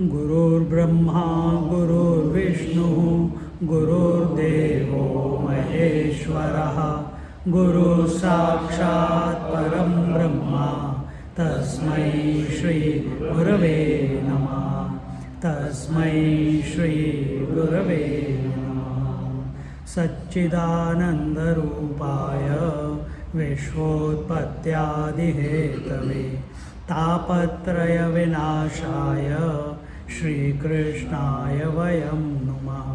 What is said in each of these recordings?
गुरुर्ब्रह्मा गुरुर्विष्णु गुरुर्देवो महेश्वरः गुरु साक्षात् परं ब्रह्मा तस्मै श्री गुरवे नमः। तस्मै श्री गुरवे नमः। सच्चिदानन्दरूपाय विश्वोत्पत्त्यादिहेतवे तापत्रय विनाशाय श्रीकृष्णाय वयं नुमः।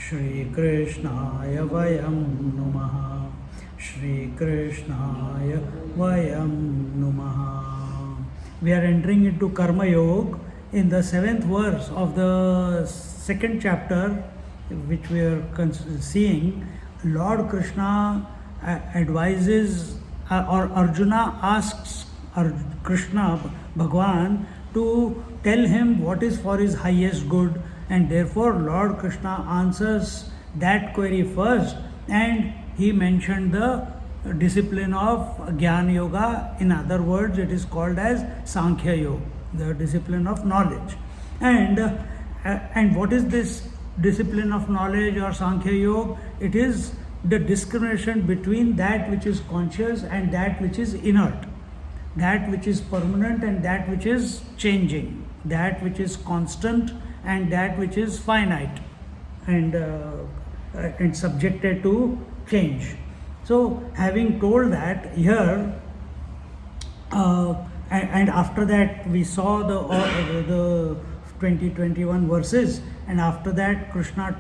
श्रीकृष्णाय वयं नुमः। श्रीकृष्णाय वयं नुमः। We are entering into Karma Yoga in the 7th verse of the 2nd chapter, which we are seeing. Lord Krishna advises, or Arjuna asks Krishna, Bhagwan, to tell him what is for his highest good, and therefore Lord Krishna answers that query first, and he mentioned the discipline of Jnana Yoga. In other words, it is called as Sankhya Yoga, the discipline of knowledge. And what is this discipline of knowledge or Sankhya Yoga? It is the discrimination between that which is conscious and that which is inert, that which is permanent and that which is changing, that which is constant and that which is finite and subjected to change. So having told that here, and after that we saw the 20-21 verses, and after that Krishna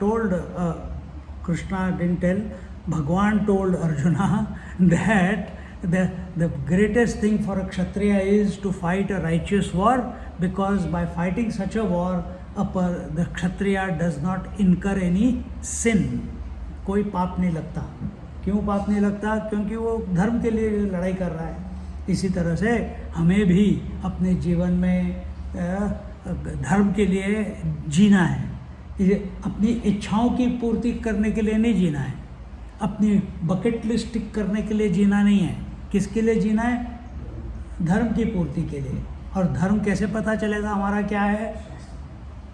didn't tell, Bhagwan told Arjuna that the greatest thing for a Kshatriya is to fight a righteous war, because by fighting such a war, the Kshatriya does not incur any sin. कोई पाप नहीं लगता. क्यों पाप नहीं लगता? क्योंकि वो धर्म के लिए लड़ाई कर रहा है. इसी तरह से हमें भी अपने जीवन में धर्म के लिए जीना है. अपनी इच्छाओं की पूर्ति करने के लिए नहीं जीना है. अपनी बकेट लिस्ट टिक करने के लिए जीना नहीं है. किसके लिए जीना है? धर्म की पूर्ति के लिए. और धर्म कैसे पता चलेगा हमारा क्या है?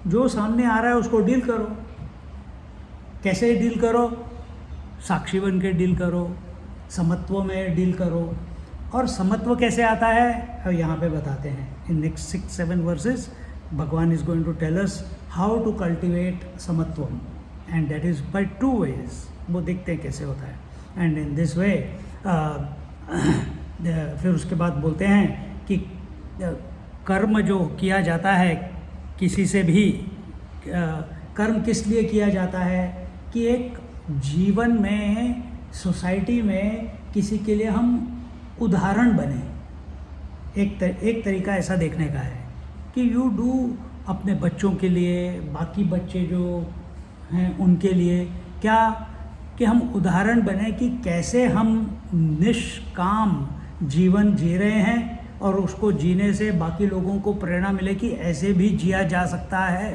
जो सामने आ रहा है उसको डील करो. कैसे डील करो? साक्षी बन के डील करो, समत्व में डील करो. और समत्व कैसे आता है? अब यहाँ पे बताते हैं. In next 6-7 verses Bhagwan is going to tell us how to cultivate समत्वम, and that is by 2 ways. वो देखते हैं कैसे होता है. एंड इन दिस वे फिर उसके बाद बोलते हैं कि कर्म जो किया जाता है किसी से भी, कर्म किस लिए किया जाता है? कि एक जीवन में, सोसाइटी में किसी के लिए हम उदाहरण बने. एक तरीका ऐसा देखने का है कि यू डू अपने बच्चों के लिए, बाकी बच्चे जो हैं उनके लिए, क्या कि हम उदाहरण बने कि कैसे हम निष्काम जीवन जी रहे हैं और उसको जीने से बाकी लोगों को प्रेरणा मिले कि ऐसे भी जिया जा सकता है.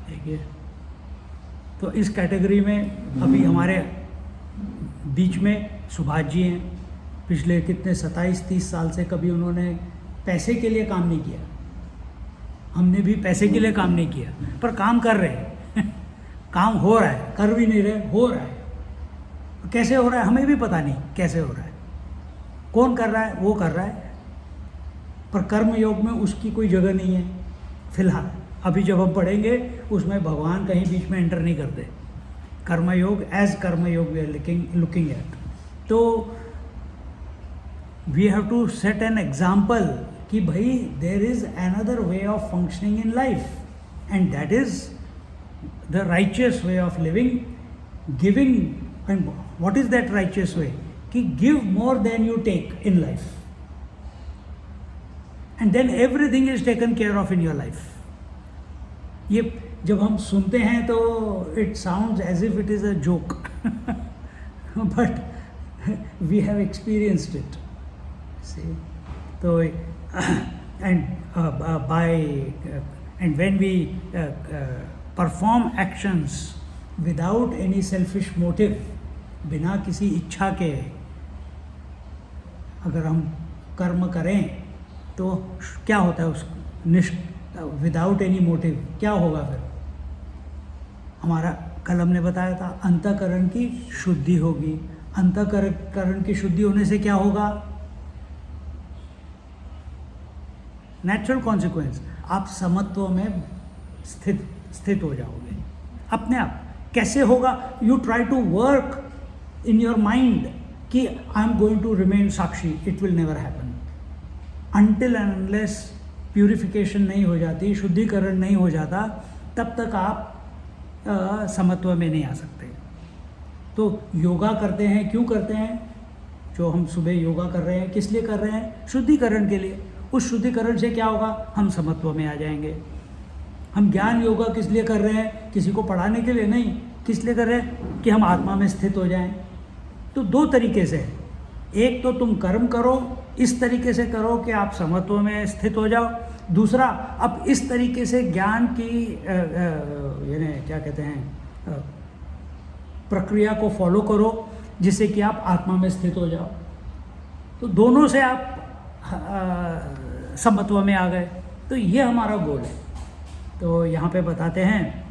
देखिए, तो इस कैटेगरी में अभी हमारे बीच में सुभाष जी हैं. पिछले कितने 27-30 साल से कभी उन्होंने पैसे के लिए काम नहीं किया. हमने भी पैसे के लिए काम नहीं किया, पर काम कर रहे हैं. काम हो रहा है, कर भी नहीं रहे, हो रहा है. कैसे हो रहा है हमें भी पता नहीं कैसे हो रहा है. कौन कर रहा है? वो कर रहा है. पर कर्म योग में उसकी कोई जगह नहीं है फिलहाल. अभी जब हम पढ़ेंगे उसमें भगवान कहीं बीच में एंटर नहीं करते. कर्मयोग एज कर्मयोग वी आर लुकिंग एट. तो we have to set an example कि भाई there is another way of functioning in life, and that is the righteous way of living, giving. And what is that righteous way? कि give more than you take in life. and then everything is taken care of in your life. ये जब हम सुनते हैं तो it sounds as if it is a joke, but we have experienced it. See, so and when we perform actions without any selfish motive, बिना किसी इच्छा के अगर हम कर्म करें तो क्या होता है, उस विदाउट एनी मोटिव क्या होगा फिर? हमारा कल हमने बताया था अंतःकरण की शुद्धि होगी। अंतःकरण की शुद्धि होने से क्या होगा? नेचुरल कॉन्सिक्वेंस, आप समत्व में स्थित हो जाओगे अपने आप। कैसे होगा? You try to work in your mind कि I am going to remain साक्षी, it will never happen until and unless purification नहीं हो जाती, शुद्धिकरण नहीं हो जाता, तब तक आप समत्व में नहीं आ सकते। तो योगा करते हैं, क्यों करते हैं? जो हम सुबह योगा कर रहे हैं किस लिए कर रहे हैं? शुद्धिकरण के लिए। उस शुद्धिकरण से क्या होगा? हम समत्व में आ जाएंगे। हम ज्ञान योगा किस लिए कर रहे हैं? किसी को पढ़ाने के लिए नहीं, किस लिए कर रहे हैं? कि हम आत्मा में स्थित हो जाएं। तो दो तरीके से, एक तो तुम कर्म करो, इस तरीके से करो कि आप समत्व में स्थित हो जाओ। दूसरा, अब इस तरीके से ज्ञान की यानी क्या कहते हैं प्रक्रिया को फॉलो करो जिससे कि आप आत्मा में स्थित हो जाओ। तो दोनों से आप समत्व में आ गए। तो ये हमारा गोल है। तो यहाँ पे बताते हैं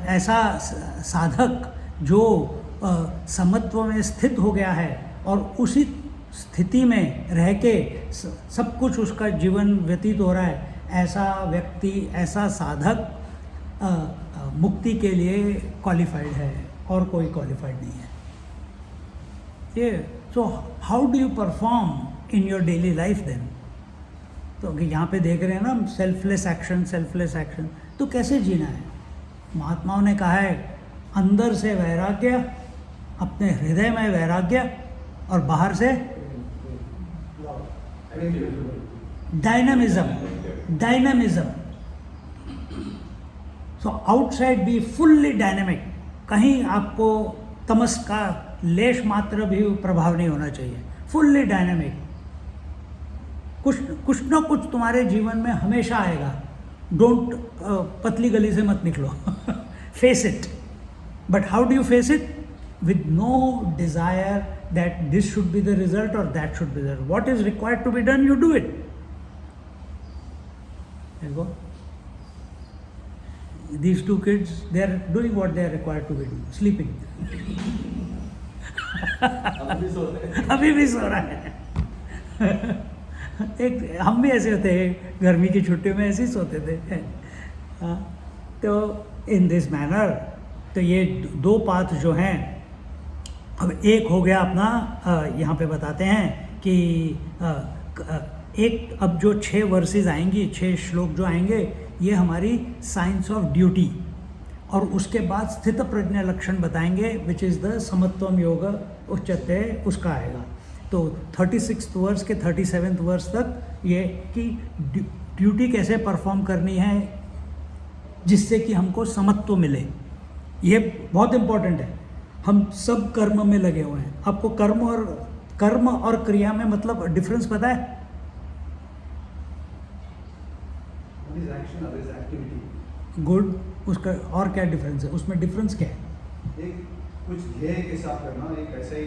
ऐसा साधक जो समत्व में स्थित हो गया है और उसी स्थिति में रह के सब कुछ उसका जीवन व्यतीत हो रहा है, ऐसा व्यक्ति, ऐसा साधक मुक्ति के लिए क्वालिफाइड है, और कोई क्वालिफाइड नहीं है। ये so how do you perform in your daily life then? तो यहाँ पे देख रहे हैं ना हम, सेल्फलेस एक्शन। तो कैसे जीना है? महात्माओं ने कहा है अंदर से वैराग्य, अपने हृदय में वैराग्य, और बाहर से dynamism. So outside be fully dynamic, कहीं आपको तमस का लेश मात्र भी प्रभाव नहीं होना चाहिए, फुल्ली डायनामिक। कुछ ना कुछ तुम्हारे जीवन में हमेशा आएगा। डोंट पतली गली से मत निकलो, face it. But how do you face it? with no desire that this should be the result or that should be the result. What is required to be done, you do it. There you go. These two kids, they are doing what they are required to be doing, sleeping. अभी भी सो रहा है। एक हम भी ऐसे होते हैं, गर्मी की छुट्टियों में ऐसे ही सोते थे। तो इन दिस मैनर, तो ये दो पाथ जो हैं, अब एक हो गया अपना, यहाँ पे बताते हैं कि एक अब जो 6 वर्सेस आएंगी, 6 श्लोक जो आएंगे, ये हमारी साइंस ऑफ ड्यूटी, और उसके बाद स्थित प्रज्ञा लक्षण बताएंगे, विच इज़ द समत्वम योग उच्चते, उसका आएगा। तो 36th वर्स के 37th वर्स तक ये कि ड्यूटी कैसे परफॉर्म करनी है जिससे कि हमको समत्व मिले, ये बहुत इम्पोर्टेंट है। हम सब कर्म में लगे हुए हैं। आपको कर्म और क्रिया में मतलब डिफरेंस पता है? गुड, उसका और क्या डिफरेंस है? उसमें डिफरेंस क्या है? एक कुछ ध्येय के साथ करना, एक ऐसे ही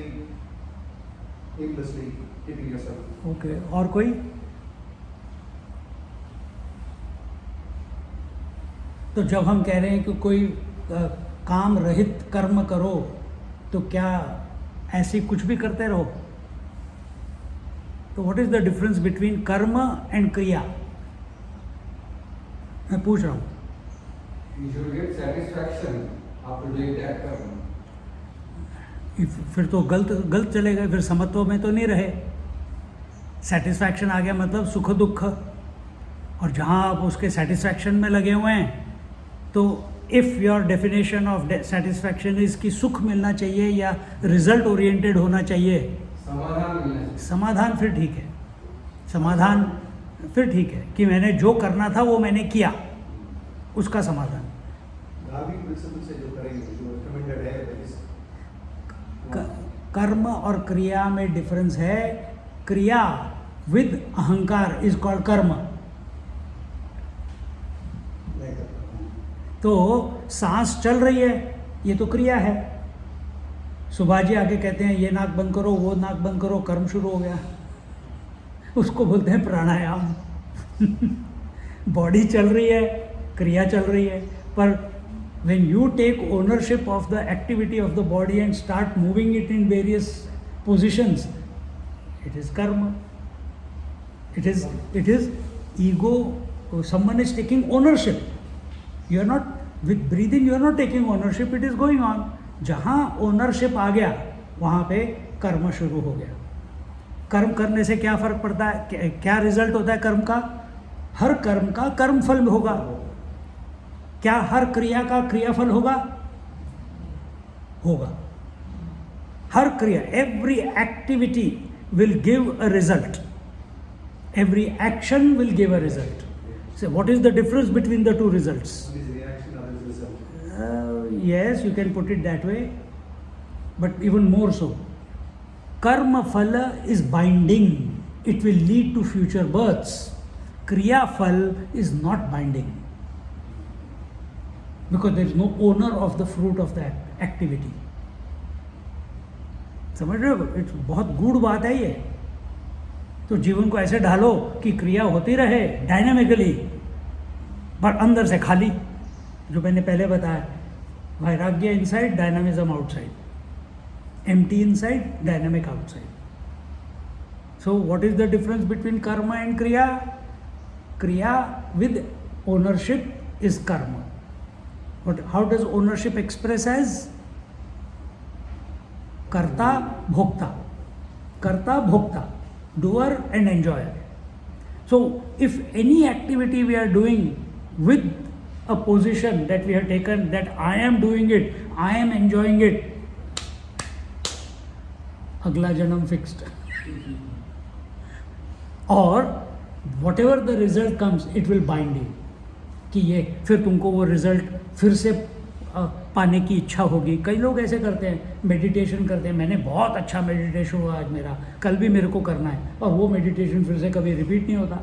एमलेसली कीपिंग योरसेल्फ। ओके, और कोई? तो जब हम कह रहे हैं कि कोई काम रहित कर्म करो, तो क्या ऐसे कुछ भी करते रहो? तो what is the difference between कर्म एंड क्रिया? मैं पूछ रहा हूँ। You should get satisfaction after doing that कर्म। फिर तो गलत चले गए, फिर समत्व में तो नहीं रहे। सेटिस्फैक्शन आ गया मतलब सुख दुख, और जहाँ आप उसके सेटिस्फैक्शन में लगे हुए हैं, तो if your definition of satisfaction is कि सुख मिलना चाहिए या रिजल्ट ओरिएंटेड होना चाहिए, समाधान मिलना चाहिए। समाधान फिर ठीक है, समाधान फिर ठीक है कि मैंने जो करना था वो मैंने किया, उसका समाधान। धार्मिक प्रिंसिपल से जो करेंगे, जो रिकमेंडेड है, that is- कर्म और क्रिया में डिफरेंस है। क्रिया विद अहंकार इज कॉल्ड कर्म। मैं करता हूँ। तो सांस चल रही है, ये तो क्रिया है। सुभाष जी आगे कहते हैं ये नाक बंद करो, वो नाक बंद करो, कर्म शुरू हो गया, उसको बोलते हैं प्राणायाम। बॉडी चल रही है, क्रिया चल रही है, पर when you take ownership of the activity of the body and start moving it in various positions, it is karma. It is ego. Someone is taking ownership. You are not, with breathing you are not taking ownership, it is going on. जहाँ ownership आ गया वहाँ पे कर्म शुरू हो गया। कर्म करने से क्या फर्क पड़ता है, क्या रिजल्ट होता है कर्म का? हर कर्म का कर्म फल होगा। क्या हर क्रिया का क्रियाफल होगा? होगा। हर क्रिया, every activity will give a result, every action will give a result. So what is the difference between the two results? One is reaction, other is result. Yes, you can put it that way, but even more so. Karma phala is binding. It will lead to future births. Kriya phal is not binding, because there is no owner of the fruit of that activity. समझ रहे हो? It's बहुत गूढ़ बात है ये। तो जीवन को ऐसे ढालो कि क्रिया होती रहे डायनामिकली, पर अंदर से खाली, जो मैंने पहले बताया, vairagya inside, dynamism outside, empty inside, dynamic outside. So what is the difference between कर्म and kriya? Kriya with ownership is karma. How does ownership express as? Karta bhokta, कर्ता भोक्ता, doer and enjoyer. So if any activity we are doing with a position that we have taken, that I am doing it, I am enjoying it, agla janam fixed. और whatever the result comes, it will bind you, कि ये फिर तुमको वो result फिर से पाने की इच्छा होगी। कई लोग ऐसे करते हैं, मेडिटेशन करते हैं, मैंने बहुत अच्छा मेडिटेशन हुआ आज मेरा, कल भी मेरे को करना है, और वो मेडिटेशन फिर से कभी रिपीट नहीं होता।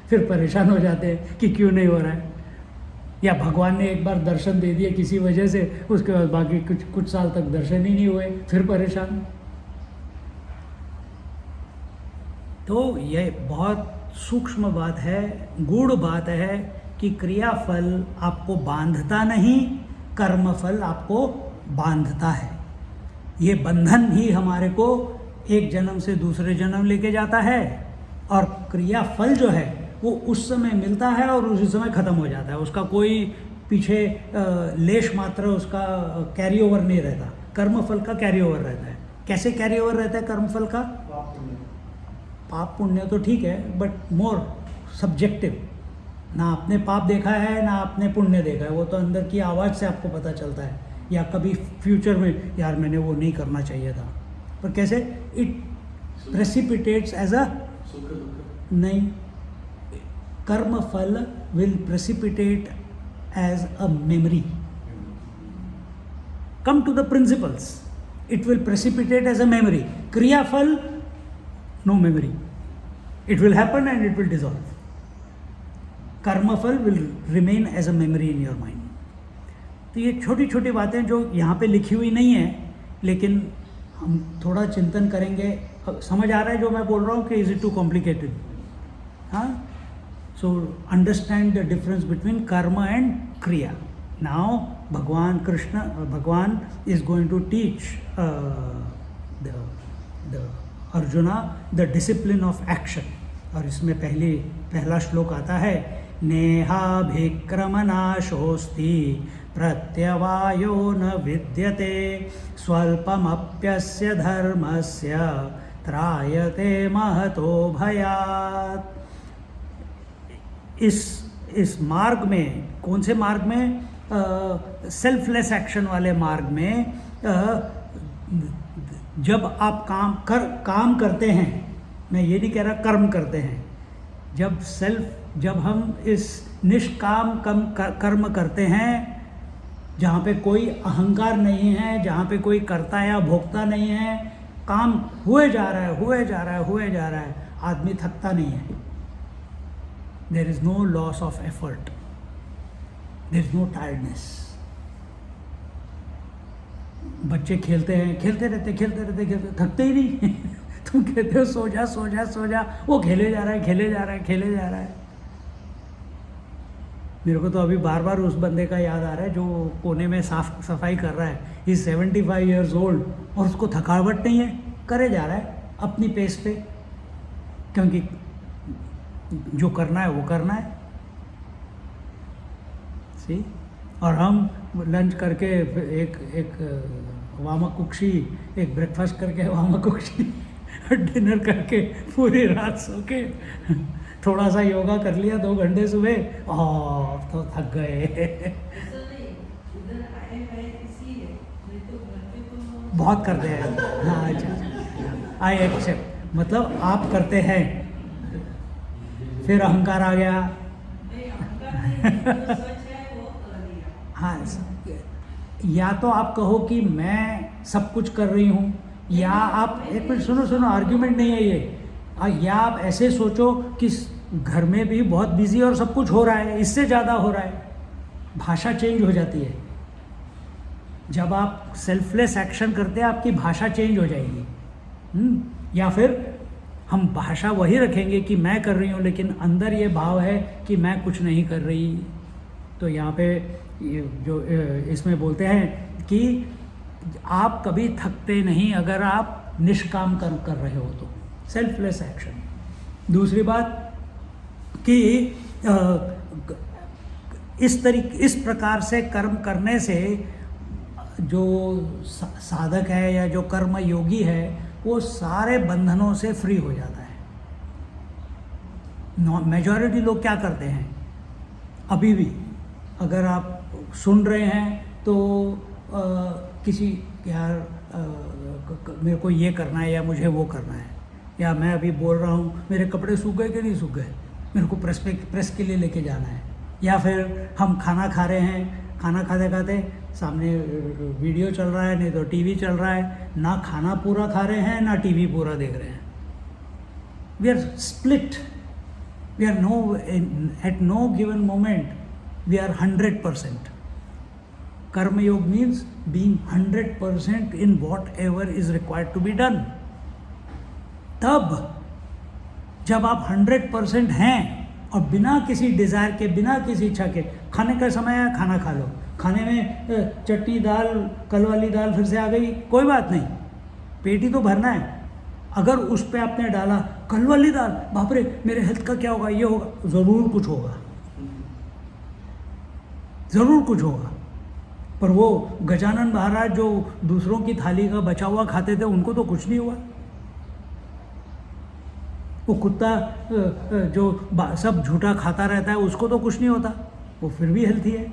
फिर परेशान हो जाते हैं कि क्यों नहीं हो रहा है, या भगवान ने एक बार दर्शन दे दिए किसी वजह से, उसके बाद बाकी कुछ साल तक दर्शन ही नहीं हुए, फिर परेशान। तो ये बहुत सूक्ष्म बात है, गूढ़ बात है कि क्रियाफल आपको बांधता नहीं, कर्मफल आपको बांधता है। ये बंधन ही हमारे को एक जन्म से दूसरे जन्म लेके जाता है, और क्रियाफल जो है वो उस समय मिलता है और उसी समय ख़त्म हो जाता है, उसका कोई पीछे लेश मात्र उसका कैरी ओवर नहीं रहता। कर्मफल का कैरी ओवर रहता है। कैसे कैरी ओवर रहता है कर्मफल का? पाप पुण्य। पाप पुण्य तो ठीक है, बट मोर सब्जेक्टिव। ना आपने पाप देखा है ना आपने पुण्य देखा है, वो तो अंदर की आवाज़ से आपको पता चलता है, या कभी फ्यूचर में यार मैंने वो नहीं करना चाहिए था। पर कैसे? इट प्रेसिपिटेट्स एज अ, नहीं, कर्म फल will precipitate as a memory. Come to the principles, it will precipitate as a memory. क्रियाफल no memory, it will happen and it will dissolve. कर्मफल will remain as a memory in your mind. तो ये छोटी छोटी बातें जो यहाँ पे लिखी हुई नहीं है, लेकिन हम थोड़ा चिंतन करेंगे, समझ आ रहा है जो मैं बोल रहा हूँ कि इज इट टू कॉम्प्लिकेटेड? हाँ, so understand the difference between कर्म एंड क्रिया। Now Bhagwan is going to teach the Arjuna the discipline of action. और इसमें पहला श्लोक आता है, नेहाभिक्रमनाशोस्ति प्रत्यवायो न विद्यते स्वल्पमप्यस्य धर्मस्य त्रायते महतो भयात्। इस मार्ग में, कौन से मार्ग में? सेल्फलेस एक्शन वाले मार्ग में जब आप काम करते हैं, मैं ये नहीं कह रहा कर्म करते हैं, जब हम इस निष्काम कर्म करते हैं, जहाँ पे कोई अहंकार नहीं है, जहाँ पे कोई कर्ता या भोक्ता नहीं है, काम हुए जा रहा है, आदमी थकता नहीं है. There is no loss of effort, there is no tiredness. बच्चे खेलते रहते, थकते ही नहीं. तुम कहते हो सो जा, वो खेले जा रहा है. मेरे को तो अभी बार बार उस बंदे का याद आ रहा है जो कोने में साफ सफाई कर रहा है. ही 75 ईयर्स ओल्ड और उसको थकावट नहीं है, करे जा रहा है अपनी पेस पे, क्योंकि जो करना है वो करना है. सी, और हम लंच करके एक वामाकुक्षी, एक ब्रेकफास्ट करके वामाकुक्षी, डिनर करके पूरी रात सो के थोड़ा सा योगा कर लिया 2 घंटे सुबह, और तो थक गए. बहुत करते हैं. हाँ, अच्छा, आई एक्सेप्ट. मतलब आप करते हैं, फिर अहंकार आ गया. हाँ, या तो आप कहो कि मैं सब कुछ कर रही हूँ, या आप एक मिनट सुनो, आर्ग्यूमेंट नहीं है ये. या आप ऐसे सोचो कि घर में भी बहुत बिजी और सब कुछ हो रहा है, इससे ज़्यादा हो रहा है. भाषा चेंज हो जाती है. जब आप सेल्फलेस एक्शन करते हैं, आपकी भाषा चेंज हो जाएगी. या फिर हम भाषा वही रखेंगे कि मैं कर रही हूँ, लेकिन अंदर ये भाव है कि मैं कुछ नहीं कर रही. तो यहाँ पे जो इसमें बोलते हैं कि आप कभी थकते नहीं अगर आप निष्काम कर रहे हो तो, सेल्फलेस एक्शन. दूसरी बात कि इस प्रकार से कर्म करने से जो साधक है या जो कर्म योगी है, वो सारे बंधनों से फ्री हो जाता है. मेजॉरिटी लोग क्या करते हैं अभी भी, अगर आप सुन रहे हैं तो किसी यार मेरे को ये करना है या मुझे वो करना है, या मैं अभी बोल रहा हूँ मेरे कपड़े सूख गए कि नहीं सूख गए, मेरे को प्रेस के लिए लेके जाना है. या फिर हम खाना खा रहे हैं, खाना खाते सामने वीडियो चल रहा है, नहीं तो टीवी चल रहा है, ना खाना पूरा खा रहे हैं ना टीवी पूरा देख रहे हैं. We are split. We are at no given moment we are 100%. Karma yoga means being 100% in whatever is required to be done. तब जब आप 100% हैं और बिना किसी डिज़ायर के, बिना किसी इच्छा के, खाने का समय है खाना खा लो, खाने में चटनी दाल, कल वाली दाल फिर से आ गई, कोई बात नहीं, पेट ही तो भरना है. अगर उस पर आपने डाला कल वाली दाल, बाप रे मेरे हेल्थ का क्या होगा, ये होगा, ज़रूर कुछ होगा, ज़रूर कुछ होगा. पर वो गजानन महाराज जो दूसरों की थाली का बचा हुआ खाते थे, उनको तो कुछ नहीं हुआ. वो कुत्ता जो सब झूठा खाता रहता है, उसको तो कुछ नहीं होता, वो फिर भी हेल्थी है.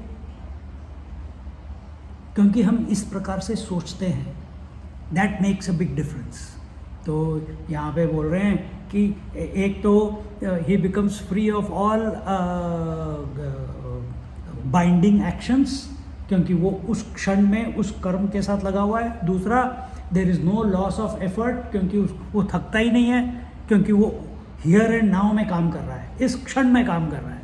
क्योंकि हम इस प्रकार से सोचते हैं. That makes a big difference. तो यहाँ पे बोल रहे हैं कि एक तो ही becomes free of all binding actions, क्योंकि वो उस क्षण में उस कर्म के साथ लगा हुआ है. दूसरा, there is no loss of effort, क्योंकि वो थकता ही नहीं है, क्योंकि वो हियर एंड नाउ में काम कर रहा है, इस क्षण में काम कर रहा है.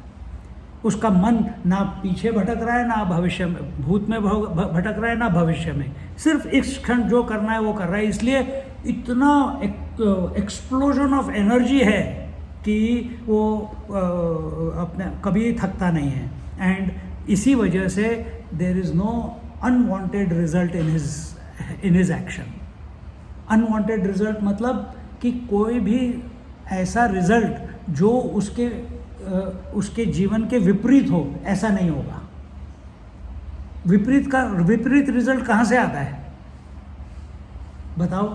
उसका मन ना पीछे भटक रहा है, ना भविष्य में, भूत में भटक रहा है, ना भविष्य में, सिर्फ इस क्षण जो करना है वो कर रहा है. इसलिए इतना एक्सप्लोजन ऑफ एनर्जी है कि वो अपने कभी थकता नहीं है. एंड इसी वजह से there is no unwanted result in his action. Unwanted result मतलब कि कोई भी ऐसा रिजल्ट जो उसके जीवन के विपरीत हो, ऐसा नहीं होगा. विपरीत रिजल्ट कहाँ से आता है बताओ?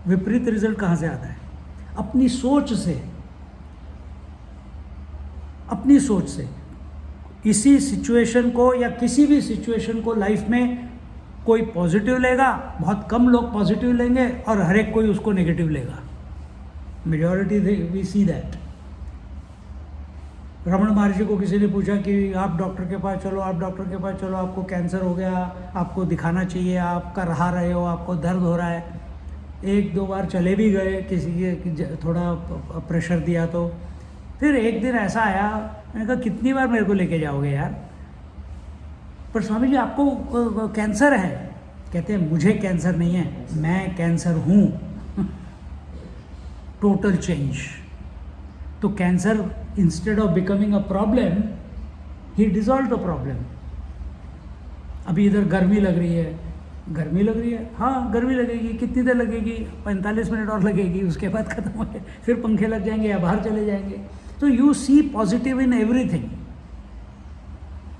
विपरीत रिजल्ट कहाँ से आता है? अपनी सोच से. अपनी सोच से इसी सिचुएशन को या किसी भी सिचुएशन को लाइफ में कोई पॉजिटिव लेगा, बहुत कम लोग पॉजिटिव लेंगे और हर एक कोई उसको नेगेटिव लेगा. Majority we see that. Ramana Maharshi को किसी ने पूछा कि आप डॉक्टर के पास चलो, आप डॉक्टर के पास चलो, आपको कैंसर हो गया, आपको दिखाना चाहिए, आप कर रहे हो, आपको दर्द हो रहा है. एक दो बार चले भी गए, किसी के थोड़ा प्रेशर दिया तो. फिर एक दिन ऐसा आया, मैंने कहा कितनी बार मेरे को लेके जाओगे यार, पर स्वामी जी आपको कैंसर है. कहते हैं मुझे कैंसर नहीं है, मैं कैंसर हूँ. Total change. तो cancer instead of becoming a problem, he dissolve the problem. अभी इधर गर्मी लग रही है, गर्मी लग रही है, हाँ गर्मी लगेगी, कितनी देर लगेगी, 45 मिनट और लगेगी, उसके बाद खत्म हो गए, फिर पंखे लग जाएंगे या बाहर चले जाएंगे. तो you see positive in everything.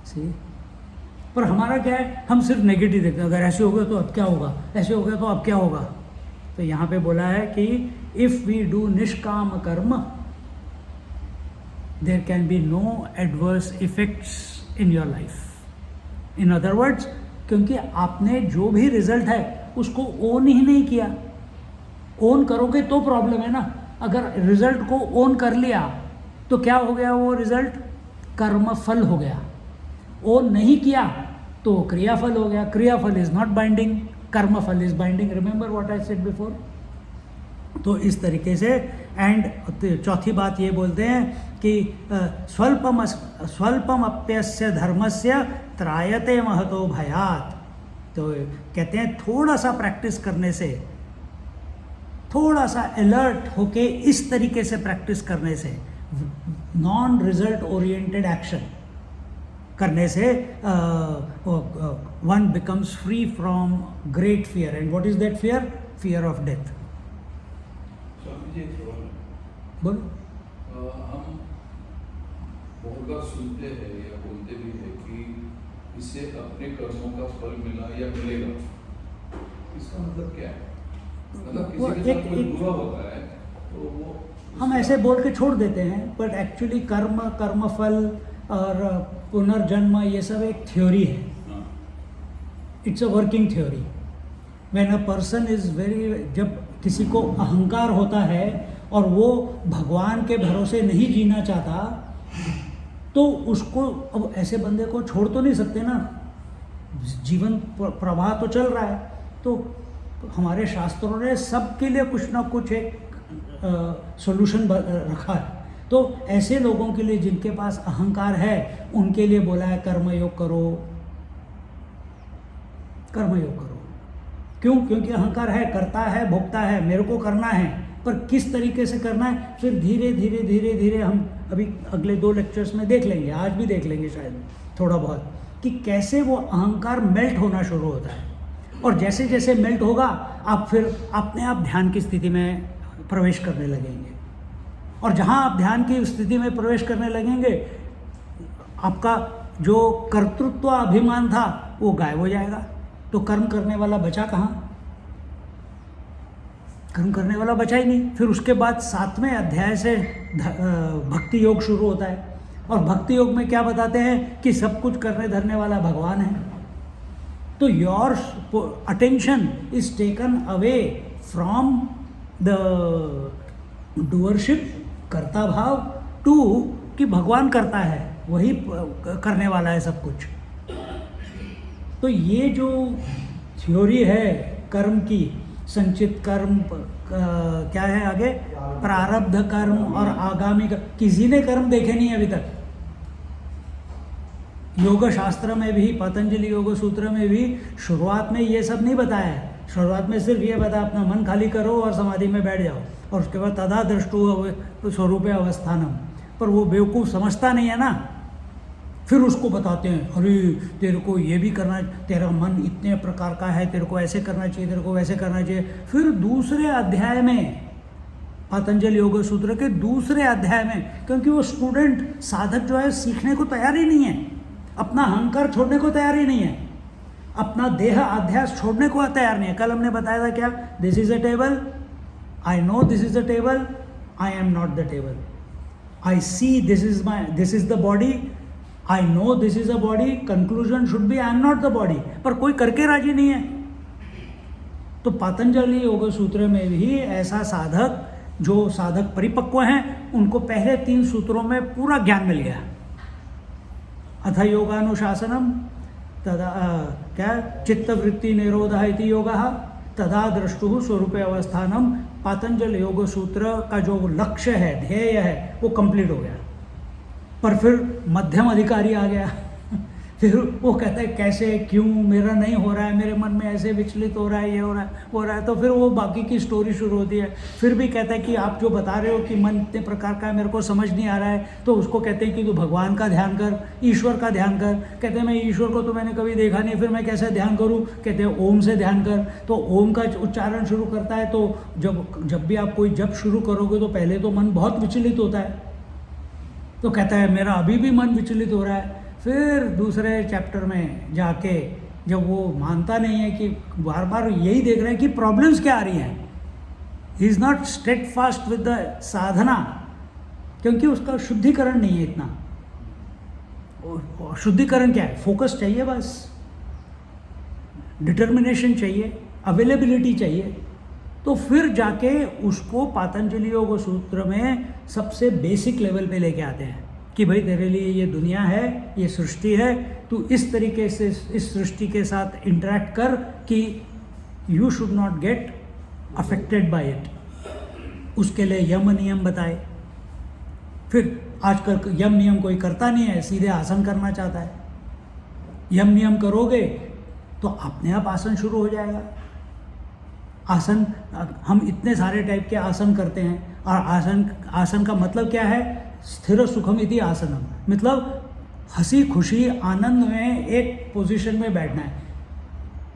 See, पर हमारा क्या है, हम सिर्फ नेगेटिव देखते हैं. अगर ऐसे हो गया तो अब क्या होगा, ऐसे हो गया तो अब क्या होगा. तो यहाँ पे बोला है कि if we do nishkam karma, there can be no adverse effects in your life. In other words, क्योंकि आपने जो भी रिजल्ट है उसको ओन ही नहीं किया. ओन करोगे तो प्रॉब्लम है ना. अगर रिजल्ट को ओन कर लिया तो क्या हो गया, वो रिजल्ट कर्मफल हो गया. ओन नहीं किया तो क्रियाफल हो गया. क्रियाफल इज नॉट बाइंडिंग, कर्मफल is binding. Remember what I said before. तो इस तरीके से. एंड चौथी बात ये बोलते हैं कि स्वल्पम अप्यस्य धर्मस्य त्रायते महतो भयात. तो कहते हैं थोड़ा सा प्रैक्टिस करने से, थोड़ा सा अलर्ट होके इस तरीके से प्रैक्टिस करने से, नॉन रिजल्ट ओरिएंटेड एक्शन करने से one becomes free from great fear. And what is that fear? Fear of death. बोलो. हम बहुत बार सुनते हैं या बोलते भी हैं कि इससे अपने कर्मों का फल मिला या मिलेगा. इसका मतलब क्या है? मतलब किसी के साथ कोई बुरा होता है तो वो हम ऐसे बोल के छोड़ देते हैं, बट एक्चुअली कर्म, कर्मफल और पुनर्जन्म ये सब एक थ्योरी है. It's a working theory. When a person is very, जब किसी को अहंकार होता है और वो भगवान के भरोसे नहीं जीना चाहता, तो उसको, अब ऐसे बंदे को छोड़ तो नहीं सकते ना, जीवन प्रवाह तो चल रहा है. तो हमारे शास्त्रों ने सबके लिए कुछ ना कुछ एक सॉल्यूशन रखा है. तो ऐसे लोगों के लिए जिनके पास अहंकार है, उनके लिए बोला है कर्मयोग करो, कर्मयोग करो. क्यों? क्योंकि अहंकार है, करता है, भोगता है, मेरे को करना है, पर किस तरीके से करना है फिर धीरे धीरे धीरे धीरे हम अभी अगले 2 लेक्चर्स में देख लेंगे, आज भी देख लेंगे शायद थोड़ा बहुत, कि कैसे वो अहंकार मेल्ट होना शुरू होता है. और जैसे जैसे मेल्ट होगा, आप फिर अपने आप ध्यान की स्थिति में प्रवेश करने लगेंगे. और जहाँ आप ध्यान की स्थिति में प्रवेश करने लगेंगे, आपका जो कर्तृत्व अभिमान था वो गायब हो जाएगा. तो कर्म करने वाला बचा कहाँ? कर्म करने वाला बचा ही नहीं. फिर उसके बाद 7वें अध्याय से भक्ति योग शुरू होता है. और भक्ति योग में क्या बताते हैं कि सब कुछ करने धरने वाला भगवान है. तो your attention is taken away from the doership, कर्ता भाव, टू कि भगवान करता है, वही करने वाला है सब कुछ. तो ये जो थ्योरी है कर्म की, संचित कर्म, क्या है आगे, प्रारब्ध कर्म और आगामी कर्म, किसी ने कर्म देखे नहीं अभी तक. योग शास्त्र में भी, पतंजलि योग सूत्र में भी शुरुआत में ये सब नहीं बताया है. शुरुआत में सिर्फ ये बताया अपना मन खाली करो और समाधि में बैठ जाओ, और उसके बाद तदा दृष्टु स्वरूप अवस्थानम. पर वो बेवकूफ़ समझता नहीं है ना. फिर उसको बताते हैं, अरे तेरे को ये भी करना, तेरा मन इतने प्रकार का है, तेरे को ऐसे करना चाहिए, तेरे को वैसे करना चाहिए. फिर दूसरे अध्याय में, पतंजलि योग सूत्र के दूसरे अध्याय में, क्योंकि वो स्टूडेंट, साधक जो है सीखने को तैयार ही नहीं है, अपना अहंकार छोड़ने को तैयार ही नहीं है, अपना देह अध्यास छोड़ने को तैयार नहीं है. कल हमने बताया था क्या, this is a table, I know this is a table, I am not the table. I see this is the body, I know this is a body, conclusion should be I am not the body, पर कोई करके राजी नहीं है। तो पतंजलि योग सूत्र में भी ऐसा साधक, जो साधक परिपक्व हैं, उनको पहले 3 सूत्रों में पूरा ज्ञान मिल गया। अथ योगानुशासनम तदा क्या चित्तवृत्ति निरोधः इति योगः तदा द्रष्टुः स्वरूपे अवस्थानम, पातंजल योग सूत्र का जो लक्ष्य है, ध्येय है, वो कंप्लीट हो गया। पर फिर मध्यम अधिकारी आ गया फिर वो कहता है कैसे, क्यों, मेरा नहीं हो रहा है, मेरे मन में ऐसे विचलित हो रहा है, ये हो रहा है, वो हो रहा है। तो फिर वो बाकी की स्टोरी शुरू होती है। फिर भी कहता है कि आप जो बता रहे हो कि मन इतने प्रकार का है, मेरे को समझ नहीं आ रहा है। तो उसको कहते हैं कि तू भगवान का ध्यान कर, ईश्वर का ध्यान कर। कहते हैं मैं ईश्वर को तो मैंने कभी देखा नहीं, फिर मैं कैसे ध्यान करूँ? कहते हैं ओम से ध्यान कर। तो ओम का उच्चारण शुरू करता है। तो जब भी आप कोई जप शुरू करोगे तो पहले तो मन बहुत विचलित होता है। तो कहता है मेरा अभी भी मन विचलित हो रहा है। फिर दूसरे चैप्टर में जाके जब वो मानता नहीं है कि बार बार यही देख रहे हैं कि प्रॉब्लम्स क्या आ रही हैं, he is not steadfast with the sadhana, क्योंकि उसका शुद्धिकरण नहीं है इतना। और शुद्धिकरण क्या है? फोकस चाहिए, बस डिटर्मिनेशन चाहिए, अवेलेबिलिटी चाहिए। तो फिर जाके उसको पातंजलि योग सूत्र में सबसे बेसिक लेवल पे लेके आते हैं कि भाई तेरे लिए ये दुनिया है, ये सृष्टि है, तू इस तरीके से इस सृष्टि के साथ इंटरेक्ट कर कि you should not get affected by it. उसके लिए यम नियम बताए। फिर आजकल यम नियम कोई करता नहीं है, सीधे आसन करना चाहता है। यम नियम करोगे तो अपने आप आसन शुरू हो जाएगा। आसन, हम इतने सारे टाइप के आसन करते हैं, और आसन का मतलब क्या है? स्थिर सुखम इति आसनम, मतलब हंसी खुशी आनंद में एक पोजीशन में बैठना है।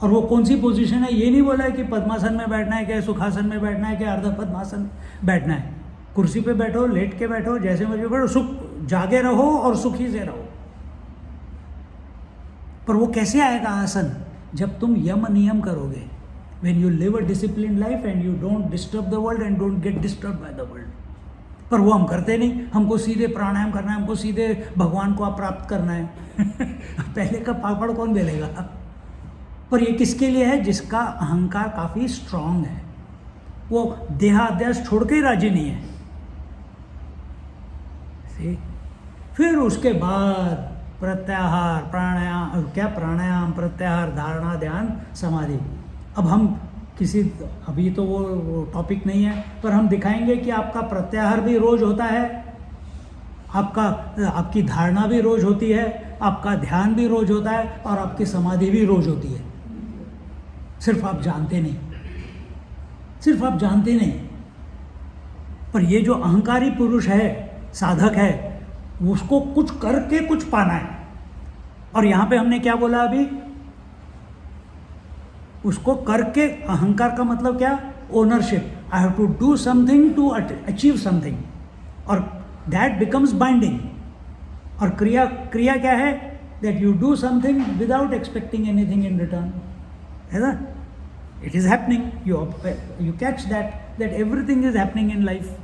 और वो कौन सी पोजीशन है ये नहीं बोला है कि पद्मासन में बैठना है, कि सुखासन में बैठना है, कि अर्ध पद्मासन बैठना है। कुर्सी पे बैठो, लेट के बैठो, जैसे मर्जी बैठो, सुख जागे रहो और सुखी से रहो। पर वो कैसे आएगा आसन? जब तुम यम नियम करोगे, when you live a disciplined life and you don't disturb the world and don't get disturbed by the world। पर वो हम करते नहीं, हमको सीधे प्राणायाम करना है, हमको सीधे भगवान को प्राप्त करना है पहले का पापड़ कौन बेलेगा? पर ये किसके लिए है? जिसका अहंकार काफ़ी स्ट्रांग है, वो देहाध्यास छोड़ के ही राजी नहीं है। फिर उसके बाद प्रत्याहार, प्राणायाम, क्या प्राणायाम, प्रत्याहार, धारणा, ध्यान, समाधि। अब हम अभी तो वो टॉपिक नहीं है, पर हम दिखाएंगे कि आपका प्रत्याहार भी रोज होता है, आपकी धारणा भी रोज होती है, आपका ध्यान भी रोज होता है, और आपकी समाधि भी रोज होती है। सिर्फ आप जानते नहीं, सिर्फ आप जानते नहीं। पर ये जो अहंकारी पुरुष है, साधक है, उसको कुछ करके कुछ पाना है। और यहाँ पे हमने क्या बोला अभी? उसको करके, अहंकार का मतलब क्या? Ownership. I have to do something to achieve something, और दैट बिकम्स बाइंडिंग। और क्रिया क्या है? That you do something without expecting anything in return, है ना? It is happening, you catch that everything is happening in life.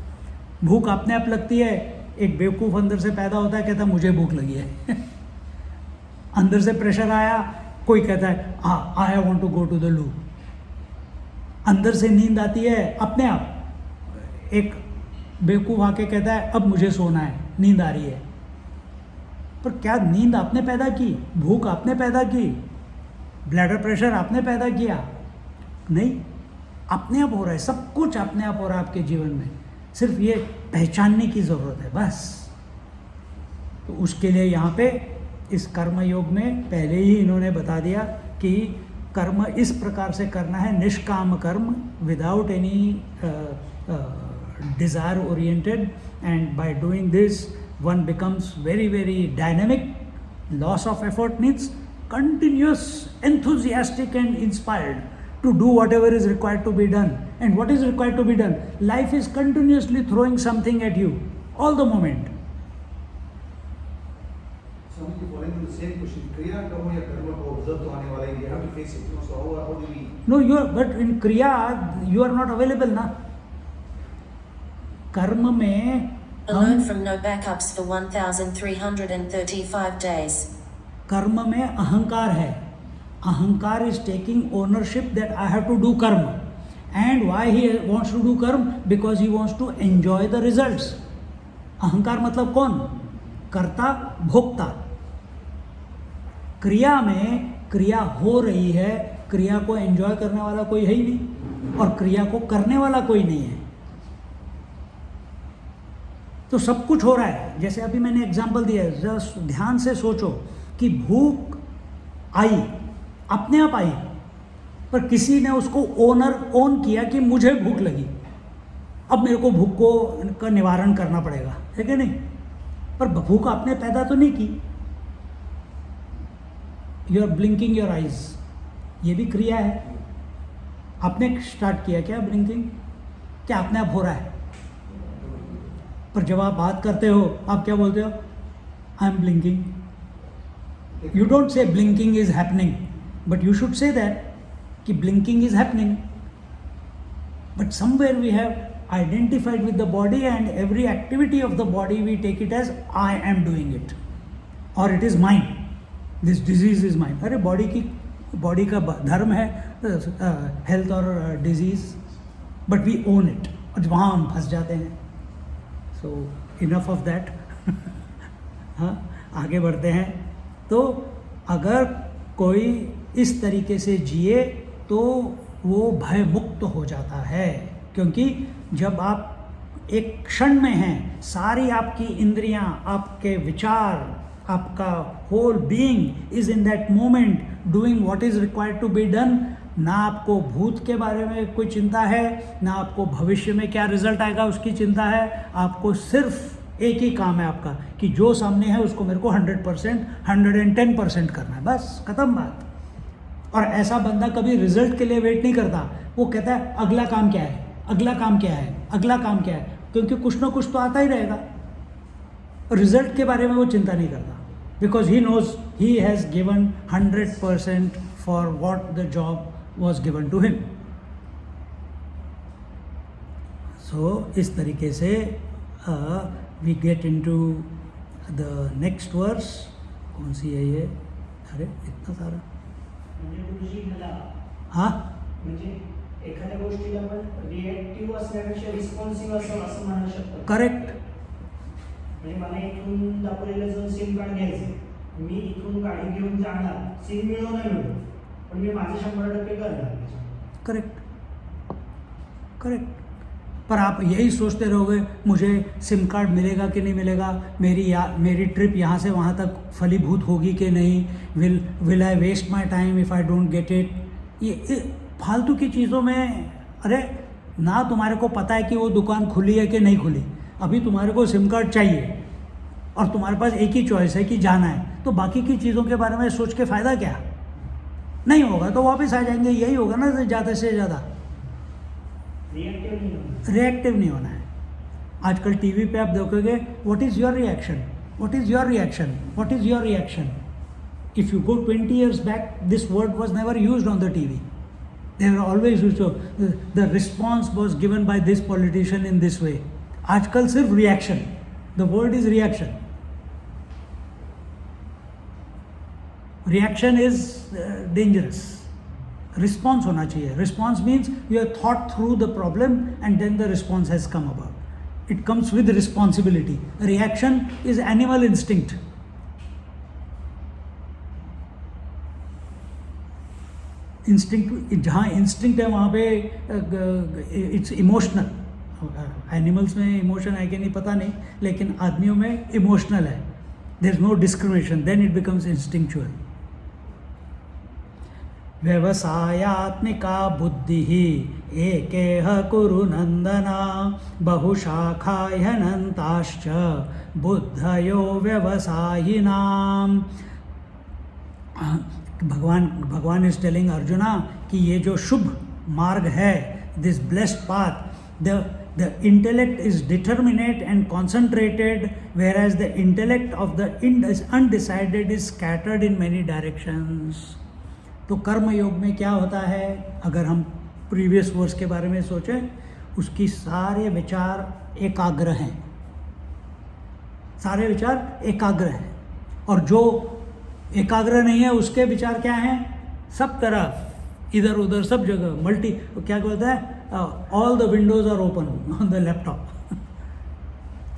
भूख अपने आप लगती है। एक बेवकूफ़ अंदर से पैदा होता है, कहता है मुझे भूख लगी है अंदर से प्रेशर आया, कोई कहता है I want to go to the loo. अंदर से नींद आती है अपने आप। एक बेवकूफ़ आके कहता है अब मुझे सोना है, नींद आ रही है। पर क्या नींद आपने पैदा की? भूख आपने पैदा की? ब्लड प्रेशर आपने पैदा किया? नहीं, अपने आप हो रहा है। सब कुछ अपने आप हो रहा है आपके जीवन में। सिर्फ ये पहचानने की ज़रूरत है, बस। तो उसके लिए यहाँ पे इस कर्म योग में पहले ही इन्होंने बता दिया कि कर्म इस प्रकार से करना है, निष्काम कर्म, without any desire oriented. And by doing this one becomes very very dynamic. Loss of effort means continuous, enthusiastic and inspired to do whatever is required to be done. And what is required to be done? Life is continuously throwing something at you all the moment. So I'm following the same question. Kriya कहो या कर्म कहो, जब तो आने वाला है, you have to face it. So how do we? No, but in kriya you are not available ना। कर्म में Alone from no backups for 1335 days. कर्म में अहंकार है. अहंकार is taking ownership that I have to do karma. And why he wants to do karma? Because he wants to enjoy the results. अहंकार मतलब कौन? कर्ता भोक्ता. क्रिया में क्रिया हो रही है, क्रिया को एंजॉय करने वाला कोई है ही नहीं और क्रिया को करने वाला कोई नहीं है. तो सब कुछ हो रहा है. जैसे अभी मैंने एग्जांपल दिया है, जस्ट ध्यान से सोचो कि भूख आई, अपने आप आई, पर किसी ने उसको ओन किया कि मुझे भूख लगी, अब मेरे को भूख का निवारण करना पड़ेगा, है कि नहीं? पर भूख आपने पैदा तो नहीं की. You are blinking your eyes, ये भी क्रिया है. आपने स्टार्ट किया क्या ब्लिंकिंग? क्या अपने आप हो रहा है? पर जब आप बात करते हो आप क्या बोलते हो? I am blinking. You don't say blinking is happening, but you should say that कि blinking is happening. But somewhere we have identified with the body, and every activity of the body we take it as I am doing it, or it is mine, this disease is mine. अरे body का धर्म है health और disease, but we own it, और वहाँ हम फंस जाते हैं. So enough of that. हाँ, आगे बढ़ते हैं. तो अगर कोई इस तरीके से जिए तो वो भय मुक्त हो जाता है, क्योंकि जब आप एक क्षण में हैं, सारी आपकी इंद्रियां, आपके विचार, आपका whole being is in that moment doing what is required to be done. ना आपको भूत के बारे में कोई चिंता है, ना आपको भविष्य में क्या रिजल्ट आएगा उसकी चिंता है. आपको सिर्फ एक ही काम है आपका कि जो सामने है उसको मेरे को 100%, 110% करना है, बस खत्म बात. और ऐसा बंदा कभी रिजल्ट के लिए वेट नहीं करता. वो कहता है अगला काम क्या है, अगला काम क्या है, अगला काम क्या है, क्योंकि कुछ ना कुछ तो आता ही रहेगा. रिजल्ट के बारे में वो चिंता नहीं करता, because he knows he has given 100% for what the job was given to him. So इस तरीके से we get into the next verse. कौन सी है ये? अरे इतना सारा. हाँ, म्हणजे एखाद्या गोष्टीला आपण रिएक्टिव्ह असण्यापेक्षा रिस्पॉन्सिव्ह असं म्हणू शकतो. करेक्ट. म्हणजे मला इथून दापोलीला जाऊन सिम कार्ड घ्यायचं, मी इथून गाडी घेऊन जाणार, सिम मिळो नाही मिळो, पण मी माझे 100% करणार. Correct correct. पर आप यही सोचते रहोगे मुझे सिम कार्ड मिलेगा कि नहीं मिलेगा, मेरी ट्रिप यहाँ से वहाँ तक फलीभूत होगी कि नहीं, will I waste my time if I don't get it. ये फालतू की चीज़ों में, अरे ना तुम्हारे को पता है कि वो दुकान खुली है कि नहीं खुली. अभी तुम्हारे को सिम कार्ड चाहिए और तुम्हारे पास एक ही चॉइस है कि जाना है, तो बाकी की चीज़ों के बारे में सोच के फ़ायदा क्या? नहीं होगा तो वापस आ जाएंगे. यही होगा ना, ज़्यादा से ज़्यादा. रिएक्टिव नहीं होना है. आजकल टीवी पे आप देखोगे what is your reaction, what is your reaction, what is your reaction. If you go 20 years back, this word was never used on the TV. They were always used to, the response was given by this politician in this way. आजकल सिर्फ reaction. The word is reaction. Reaction is dangerous. Response होना चाहिए. Response means you have thought through the problem and then the response has come about. It comes with responsibility. Reaction is animal instinct. Instinct, जहाँ instinct है वहाँ पे it's emotional. Animals में emotion है कि नहीं पता नहीं, लेकिन आदमियों में इमोशनल है. There is no discrimination, then it becomes instinctual. व्यवसायात्मिका बुद्धि एकेह कुरु नंदना बहुशाखा ह्यनन्ताश्च बुद्धयो व्यवसायिनाम. भगवान इज टेलिंग अर्जुना कि ये जो शुभ मार्ग है, this blessed path, the intellect is determinate and concentrated, whereas the intellect of the undecided is scattered in many directions. तो कर्म योग में क्या होता है, अगर हम प्रीवियस वर्स के बारे में सोचें, उसकी सारे विचार एकाग्र हैं. सारे विचार एकाग्र हैं, और जो एकाग्र नहीं है उसके विचार क्या हैं, सब तरफ इधर उधर सब जगह मल्टी, क्या बोलता है, all the windows are open on the laptop.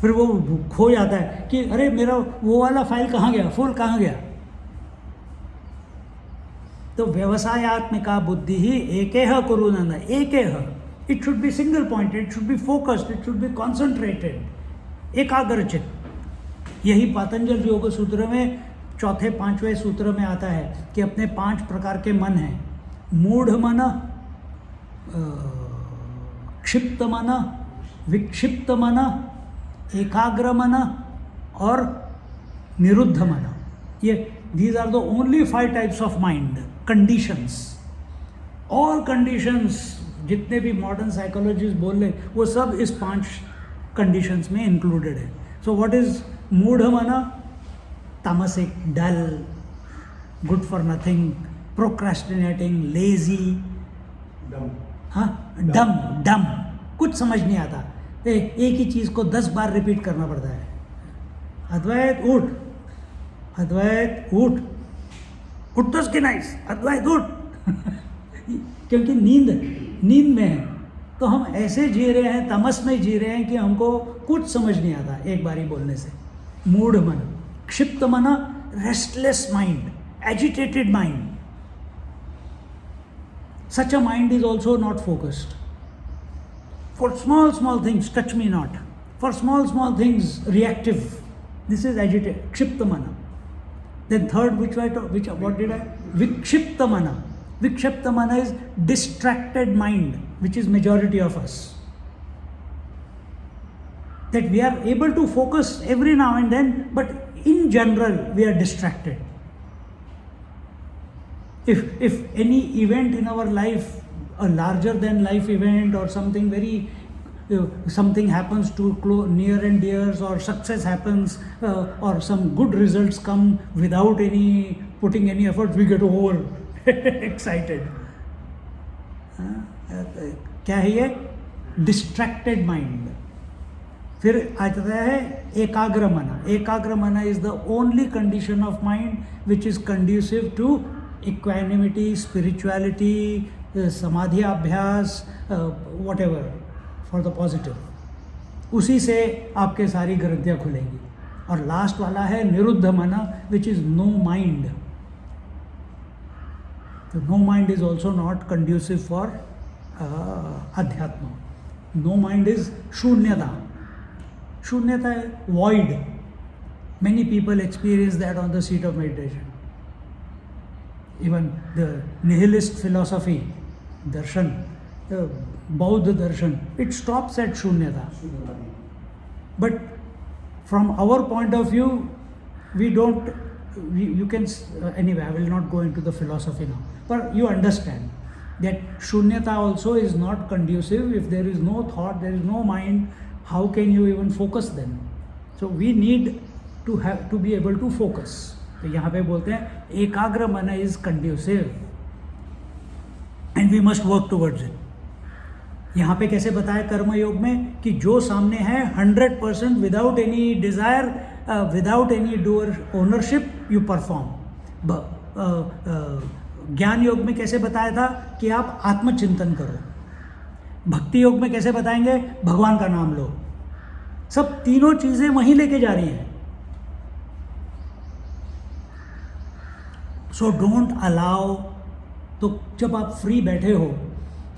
फिर वो खो जाता है कि अरे मेरा वो वाला फाइल कहाँ गया, फुल कहाँ गया। तो व्यवसायात्मिका बुद्धि ही एकेह कुरुनंद, एकेह, it should be single pointed, it should be focused, it should be concentrated, एकाग्रचित। यही पातंजल योग सूत्र में चौथे 5वें सूत्र में आता है कि अपने 5 प्रकार के मन हैं, मूढ़ मन, क्षिप्त मन, विक्षिप्त मन, एकाग्र मन और निरुद्ध मन। ये these are the only 5 types of mind, conditions. All conditions जितने भी मॉडर्न साइकोलॉजिस्ट बोल रहे वो सब इस 5 कंडीशंस में इंक्लूडेड है। सो व्हाट इज मूढ़ मना, तामसिक, dull, good for nothing, procrastinating, lazy, dumb, हाँ डम, डम, कुछ समझ नहीं आता, एक ही चीज़ को 10 बार रिपीट करना पड़ता है। अद्वैत उठ, अद्वैत उठ, उठ तो उसकी नाइस, अद्वैत उठ क्योंकि नींद में है। तो हम ऐसे जी रहे हैं, तमस में जी रहे हैं कि हमको कुछ समझ नहीं आता एक बारी बोलने से। मूढ़ मन, क्षिप्त मन, restless mind, agitated mind. Such a mind is also not focused. For small things, touch me not. For small things, reactive. This is agitated, kshipta mana. Then third, what did I? Vikshipta mana. Vikshipta mana is distracted mind, which is majority of us. That we are able to focus every now and then, but in general, we are distracted. If any event in our life, a larger than life event or something very, something happens to near and dears, or success happens, or some good results come without any putting any effort, we get over excited. क्या है ये? Distracted mind. फिर आता है एकाग्र मना. एकाग्र मना is the only condition of mind which is conducive to equanimity, spirituality, समाधि अभ्यास, whatever for the positive. उसी से आपके सारी ग्रंथियाँ खुलेंगी. और लास्ट वाला है निरुद्ध मना, which is no mind. So no mind is also not conducive for अध्यात्म. No mind is शून्यता. शून्यता है void. Many people experience that on the seat of meditation. Even the nihilist philosophy, darshan, Bauddha darshan, it stops at shunyata. But from our point of view, we don't, you can, anyway, I will not go into the philosophy now. But you understand that shunyata also is not conducive. If there is no thought, there is no mind, how can you even focus then? So we need to be able to focus. तो यहाँ पे बोलते हैं ekagra man is conducive and we must work towards it. यहाँ पे कैसे बताया कर्म योग में कि जो सामने है 100% without any desire, without any doer ownership you perform. ज्ञान योग में कैसे बताया था कि आप आत्मचिंतन करो. भक्ति योग में कैसे बताएंगे? भगवान का नाम लो. सब तीनों चीजें वहीं लेके जा रही हैं. So don't allow. तो जब आप फ्री बैठे हो,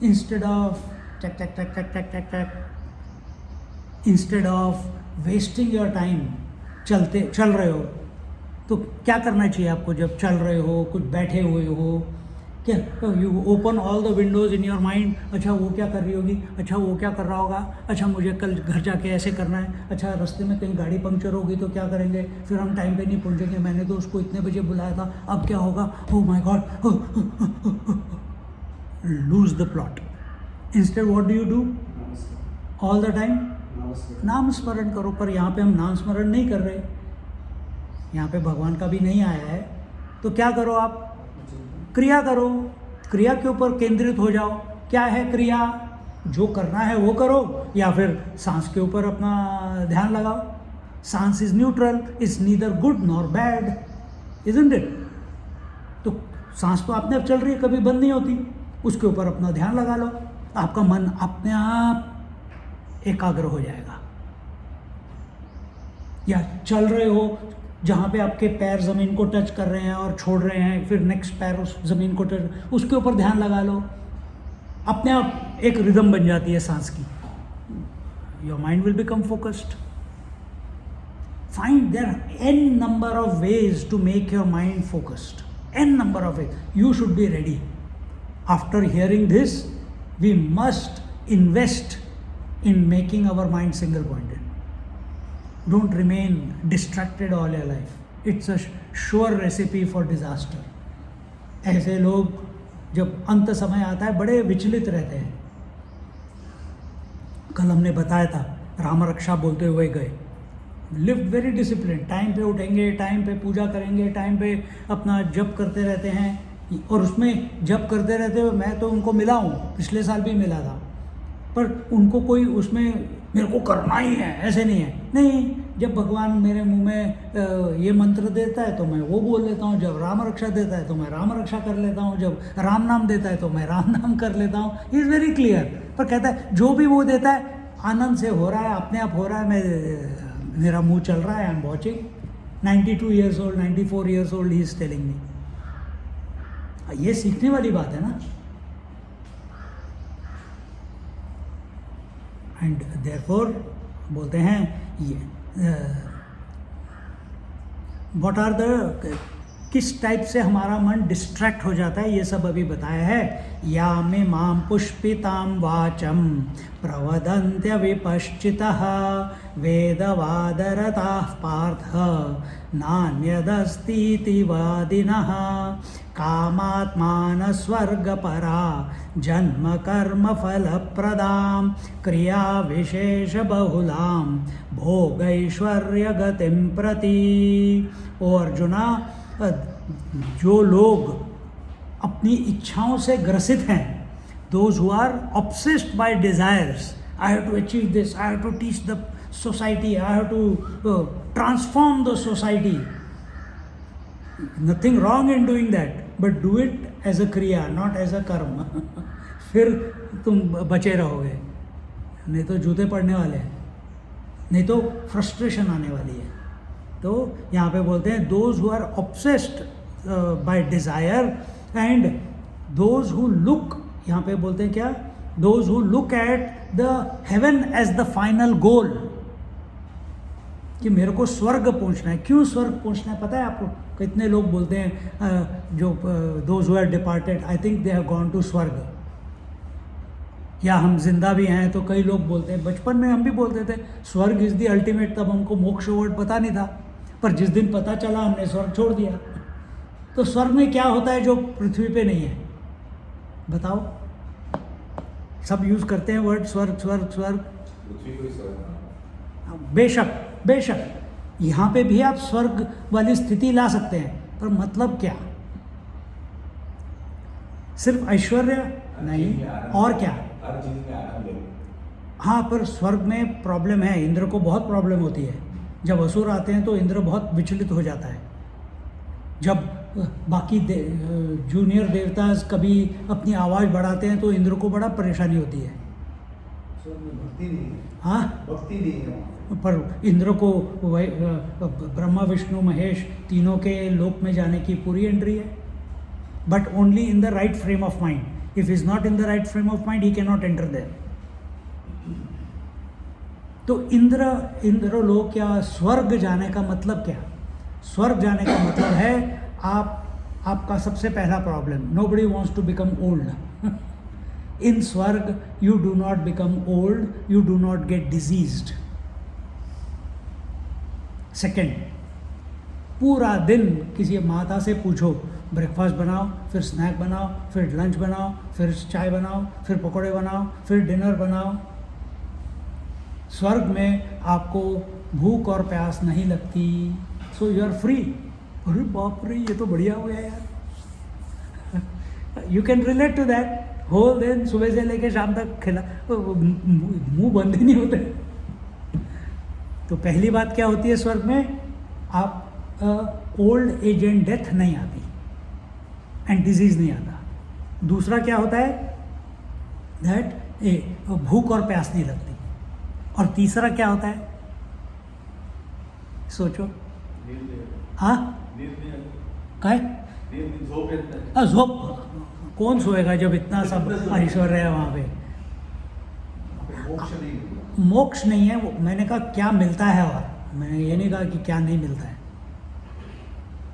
इंस्टेड ऑफ टक टक टक टक टक टक टक, instead of wasting your time, चल रहे हो, तो क्या करना चाहिए आपको? जब चल रहे हो, कुछ बैठे हुए हो, क्या you open all the Windows in your mind. अच्छा वो क्या कर रही होगी, अच्छा वो क्या कर रहा होगा, अच्छा मुझे कल घर जाके ऐसे करना है, अच्छा रास्ते में कहीं गाड़ी पंक्चर होगी तो क्या करेंगे, फिर हम टाइम पे नहीं पहुंचेंगे, मैंने तो उसको इतने बजे बुलाया था, अब क्या होगा, oh my God. Lose the plot. Instead what do you do all the time? नाम स्मरण करो. पर यहाँ पे हम नाम स्मरण नहीं कर रहे, यहाँ पे भगवान का भी नहीं आया है. तो क्या करो आप? क्रिया करो. क्रिया के ऊपर केंद्रित हो जाओ. क्या है क्रिया? जो करना है वो करो, या फिर सांस के ऊपर अपना ध्यान लगाओ. सांस is neutral, is neither good nor bad, isn't it? तो सांस तो अपने आप चल रही है, कभी बंद नहीं होती, उसके ऊपर अपना ध्यान लगा लो, आपका मन अपने आप एकाग्र हो जाएगा। या चल रहे हो, जहाँ पे आपके पैर ज़मीन को टच कर रहे हैं और छोड़ रहे हैं, फिर नेक्स्ट पैर उस ज़मीन को टच, उसके ऊपर ध्यान लगा लो, अपने आप एक रिदम बन जाती है सांस की। Your mind will become focused. Find there an number of ways to make your mind focused, an number of ways. You should be ready. After hearing this, we must invest in making our mind single pointed. Don't remain distracted all your life. It's a sure recipe for disaster. ऐसे लोग जब अंत समय आता है बड़े विचलित रहते हैं। कल हमने बताया था, राम रक्षा बोलते हुए गए, लिव वेरी डिसिप्लिन, टाइम पे उठेंगे, टाइम पे पूजा करेंगे, टाइम पे अपना जप करते रहते हैं। और उसमें जप करते रहते हुए मैं तो उनको मिला हूँ, पिछले साल भी मिला था, पर उनको कोई उसमें मेरे को करना ही है ऐसे नहीं है। नहीं, जब भगवान मेरे मुंह में ये मंत्र देता है तो मैं वो बोल लेता हूँ, जब राम रक्षा देता है तो मैं राम रक्षा कर लेता हूँ, जब राम नाम देता है तो मैं राम नाम कर लेता हूँ। He is very clear. पर कहता है जो भी वो देता है आनंद से हो रहा है, अपने आप हो रहा है, मैं मेरा मुँह चल रहा है, I am watching. 92 years old, 94 years old, he is telling me. ये सीखने वाली बात है ना। एंड देयरफॉर बोलते हैं ये व्हाट आर द, किस टाइप से हमारा मन डिस्ट्रैक्ट हो जाता है, ये सब अभी बताया है। या मे माम पुष्पिताम वाचम प्रवदन्त्य विपश्चितः वेदवादरताः पार्थ नान्यदस्तीति वादिनः कामात्मान स्वर्गपरा जन्म कर्म फलप्रदां क्रिया विशेष बहुलां भोगैश्वर्य गतिं प्रति। ओ अर्जुना, जो लोग अपनी इच्छाओं से ग्रसित हैं, those who are obsessed by desires, I have to achieve this, I have to teach the society, I have to transform the society, nothing wrong in doing that, but do it as a kriya, not as a कर्म। फिर तुम बचे रहोगे, नहीं तो जूते पड़ने वाले हैं, नहीं तो फ्रस्ट्रेशन आने वाली है। तो यहाँ पे बोलते हैं those who are obsessed by desire and those who look, यहाँ पे बोलते हैं क्या, those who look at the heaven as the final goal, कि मेरे को स्वर्ग पहुँचना है। क्यों स्वर्ग पहुँचना है पता है आपको? कितने लोग बोलते हैं जो those who are departed, I think they have gone to swarga, या हम जिंदा भी हैं तो कई लोग बोलते हैं, बचपन में हम भी बोलते थे स्वर्ग इज़ द अल्टीमेट, तब हमको मोक्ष वर्ड पता नहीं था, पर जिस दिन पता चला हमने स्वर्ग छोड़ दिया। तो स्वर्ग में क्या होता है जो पृथ्वी पे नहीं है, बताओ? सब यूज़ करते हैं वर्ड स्वर्ग स्वर्ग स्वर्ग। पृथ्वी को ही स्वर्ग, बेशक बेशक, यहाँ पे भी आप स्वर्ग वाली स्थिति ला सकते हैं, पर मतलब क्या? सिर्फ ऐश्वर्य नहीं, और क्या? हर चीज में आनंद है। हाँ, पर स्वर्ग में प्रॉब्लम है, इंद्र को बहुत प्रॉब्लम होती है। जब असुर आते हैं तो इंद्र बहुत विचलित हो जाता है। जब बाकी जूनियर देवता कभी अपनी आवाज़ बढ़ाते हैं तो इंद्र को बड़ा परेशानी होती है। भक्ति नहीं है, हाँ, भक्ति नहीं है वहाँ। पर इंद्र को ब्रह्मा विष्णु महेश तीनों के लोक में जाने की पूरी एंट्री है, but only in the right frame of mind. If is not in the right frame of mind, he can not enter there. तो इंद्र लोक या स्वर्ग जाने का मतलब क्या? स्वर्ग जाने का मतलब है आपका सबसे पहला problem, nobody wants to become old. In swarg you do not become old, you do not get diseased. Second, पूरा दिन किसी माता से पूछो, ब्रेकफास्ट बनाओ, फिर स्नैक बनाओ, फिर लंच बनाओ, फिर चाय बनाओ, फिर पकौड़े बनाओ, फिर डिनर बनाओ। स्वर्ग में आपको भूख और प्यास नहीं लगती, सो यू आर फ्री। अरे बाप रे, ये तो बढ़िया हो गया यार। You can relate to that. Whole दिन सुबह से लेके शाम तक खिला, मुंह बंद ही नहीं होते। तो पहली बात क्या होती है स्वर्ग में, आप ओल्ड एज एंड डेथ नहीं आती एंड डिजीज नहीं आता। दूसरा क्या होता है, दैट भूख और प्यास नहीं लगती। और तीसरा क्या होता है, सोचो। हाँ क्या है, झोप। कौन सोएगा जब इतना सब ऐश्वर्य है वहाँ पे। मोक्ष नहीं मिलता। मोक्ष नहीं है वो, मैंने कहा क्या मिलता है, और मैंने ये नहीं कहा कि क्या नहीं मिलता है।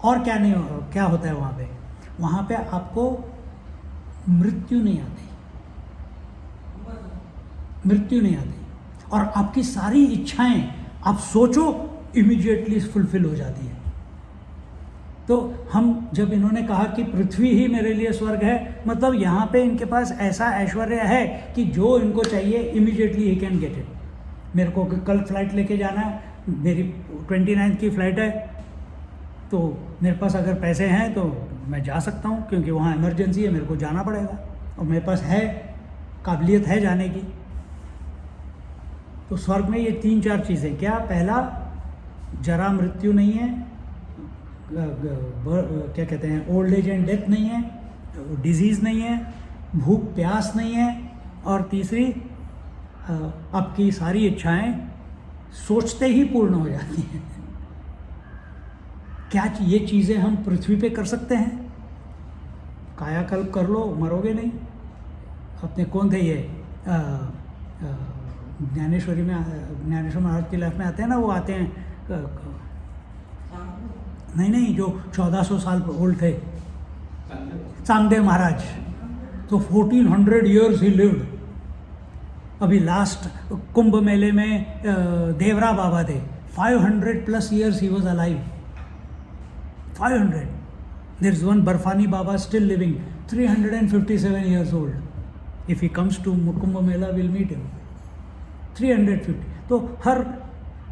और क्या नहीं, क्या होता है वहाँ पे, वहाँ पे आपको मृत्यु नहीं आती, मृत्यु नहीं आती, और आपकी सारी इच्छाएं आप सोचो इमीडिएटली फुलफिल हो जाती है। तो हम जब इन्होंने कहा कि पृथ्वी ही मेरे लिए स्वर्ग है, मतलब यहाँ पे इनके पास ऐसा ऐश्वर्य है कि जो इनको चाहिए immediately he can get it. मेरे को कल फ्लाइट लेके जाना है, मेरी 29 की फ़्लाइट है, तो मेरे पास अगर पैसे हैं तो मैं जा सकता हूँ, क्योंकि वहाँ इमरजेंसी है, मेरे को जाना पड़ेगा, और मेरे पास है, काबिलियत है जाने की। तो स्वर्ग में ये 3-4 चीज़ें, क्या, पहला जरा मृत्यु नहीं है, क्या कहते हैं, ओल्ड एज एंड डेथ नहीं है, डिजीज़ नहीं है, भूख प्यास नहीं है, और तीसरी आपकी सारी इच्छाएं सोचते ही पूर्ण हो जाती हैं। क्या ये चीज़ें हम पृथ्वी पे कर सकते हैं? कायाकल्प कर लो, मरोगे नहीं। अपने कौन थे ये ज्ञानेश्वरी में, ज्ञानेश्वर महाराज की लाइफ में आते हैं ना, वो आते हैं नहीं, जो 1400 साल ओल्ड थे, चांगदेव महाराज, तो 1400 ईयर्स ही लिव्ड। अभी लास्ट कुंभ मेले में देवरा बाबा थे, 500+ years he was alive, 500। There is one Barfani Baba still living, 357 years old. If he comes to Kumbh Mela will meet him, 350। तो हर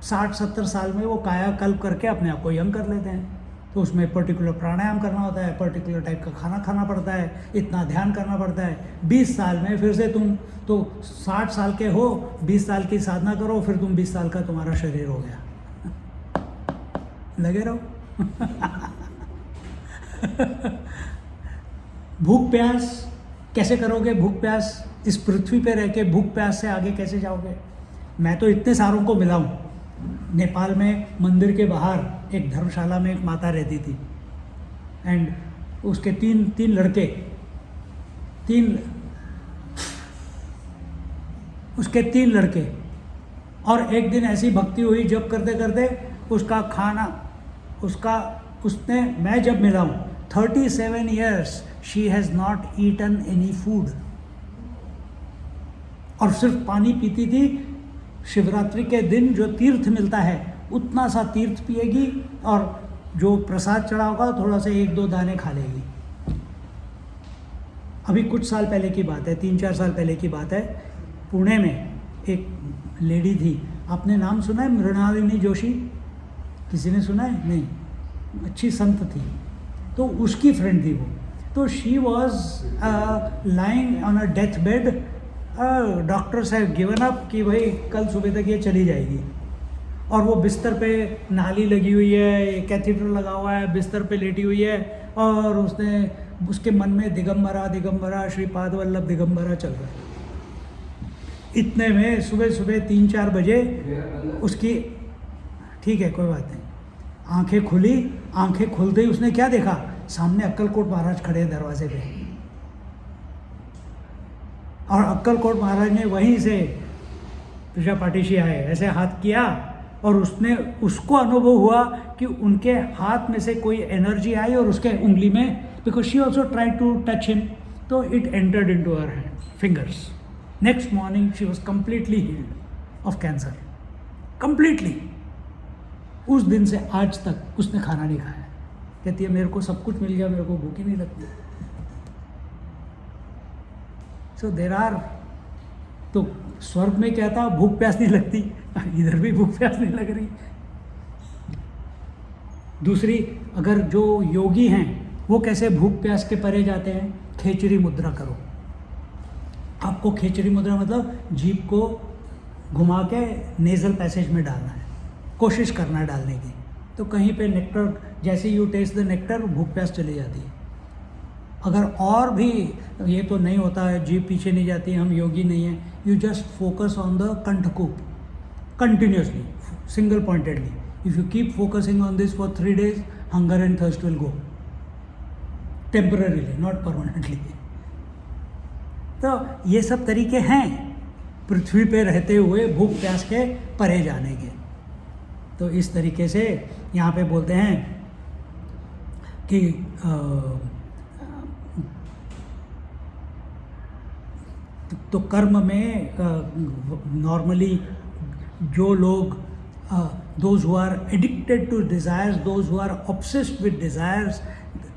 60-70 साल में वो कायाकल्प करके अपने आप को यंग कर लेते हैं। तो उसमें पर्टिकुलर प्राणायाम करना होता है, पर्टिकुलर टाइप का खाना खाना पड़ता है, इतना ध्यान करना पड़ता है। 20 साल में फिर से तुम तो 60 साल के हो, 20 साल की साधना करो, फिर तुम 20 साल का तुम्हारा शरीर हो गया, लगे रहो। भूख प्यास कैसे करोगे? भूख प्यास इस पृथ्वी पे रह के भूख प्यास से आगे कैसे जाओगे? मैं तो इतने सारों को मिला हूँ। नेपाल में मंदिर के बाहर एक धर्मशाला में एक माता रहती थी, एंड उसके तीन लड़के, उसके 3 लड़के, और एक दिन ऐसी भक्ति हुई, जब करते करते उसका खाना, उसने, मैं जब मिला हूँ, 37 years she has not eaten any food, और सिर्फ पानी पीती थी। शिवरात्रि के दिन जो तीर्थ मिलता है उतना सा तीर्थ पिएगी, और जो प्रसाद चढ़ा होगा थोड़ा सा 1-2 दाने खा लेगी। अभी कुछ साल पहले की बात है, 3-4 साल पहले की बात है, पुणे में एक लेडी थी, आपने नाम सुना है, मृणालिनी जोशी? किसी ने सुना है? नहीं, अच्छी संत थी। तो उसकी फ्रेंड थी वो। तो she was lying on a death bed, doctors have given up कि भाई कल सुबह तक ये चली जाएगी, और वो बिस्तर पे नाली लगी हुई है, कैथीटर लगा हुआ है, बिस्तर पे लेटी हुई है, और उसके मन में दिगंबरा श्रीपाद वल्लभ दिगंबरा चल रहा है। इतने में सुबह 3-4 बजे उसकी, ठीक है कोई बात नहीं, आंखें खुली। आंखें खुलते ही उसने क्या देखा? सामने अक्कलकोट महाराज खड़े हैं दरवाजे पे, और अक्कलकोट महाराज ने वहीं से पूजा पाटिशी आए, ऐसे हाथ किया, और उसको अनुभव हुआ कि उनके हाथ में से कोई एनर्जी आई और उसके उंगली में, because she also try to touch him, तो it entered into her fingers. Next morning she was completely healed of cancer, completely. उस दिन से आज तक उसने खाना नहीं खाया। कहती है मेरे को सब कुछ मिल गया, मेरे को भूख ही नहीं लगती। सो देर आर, तो स्वर्ग में क्या था? भूख प्यास नहीं लगती, इधर भी भूख प्यास नहीं लग रही। दूसरी, अगर जो योगी हैं वो कैसे भूख प्यास के परे जाते हैं? खेचरी मुद्रा करो। आपको खेचरी मुद्रा मतलब जीभ को घुमा के नेजल पैसेज में डालना है, कोशिश करना डालने की, तो कहीं पे नेक्टर, जैसे यू टेस्ट द नेक्टर, भूख प्यास चली जाती है। अगर और भी ये तो नहीं होता है, जीभ पीछे नहीं जाती, हम योगी नहीं हैं, you just focus on the कंठकूप continuously, single pointedly. If you keep focusing on this for 3 days, hunger and thirst will go temporarily, not permanently. तो ये सब तरीके हैं पृथ्वी पे रहते हुए भूख प्यास के परे जाने के। तो इस तरीके से यहाँ पे बोलते हैं कि तो कर्म में नॉर्मली जो लोग those who are addicted to desires, those who are obsessed with desires,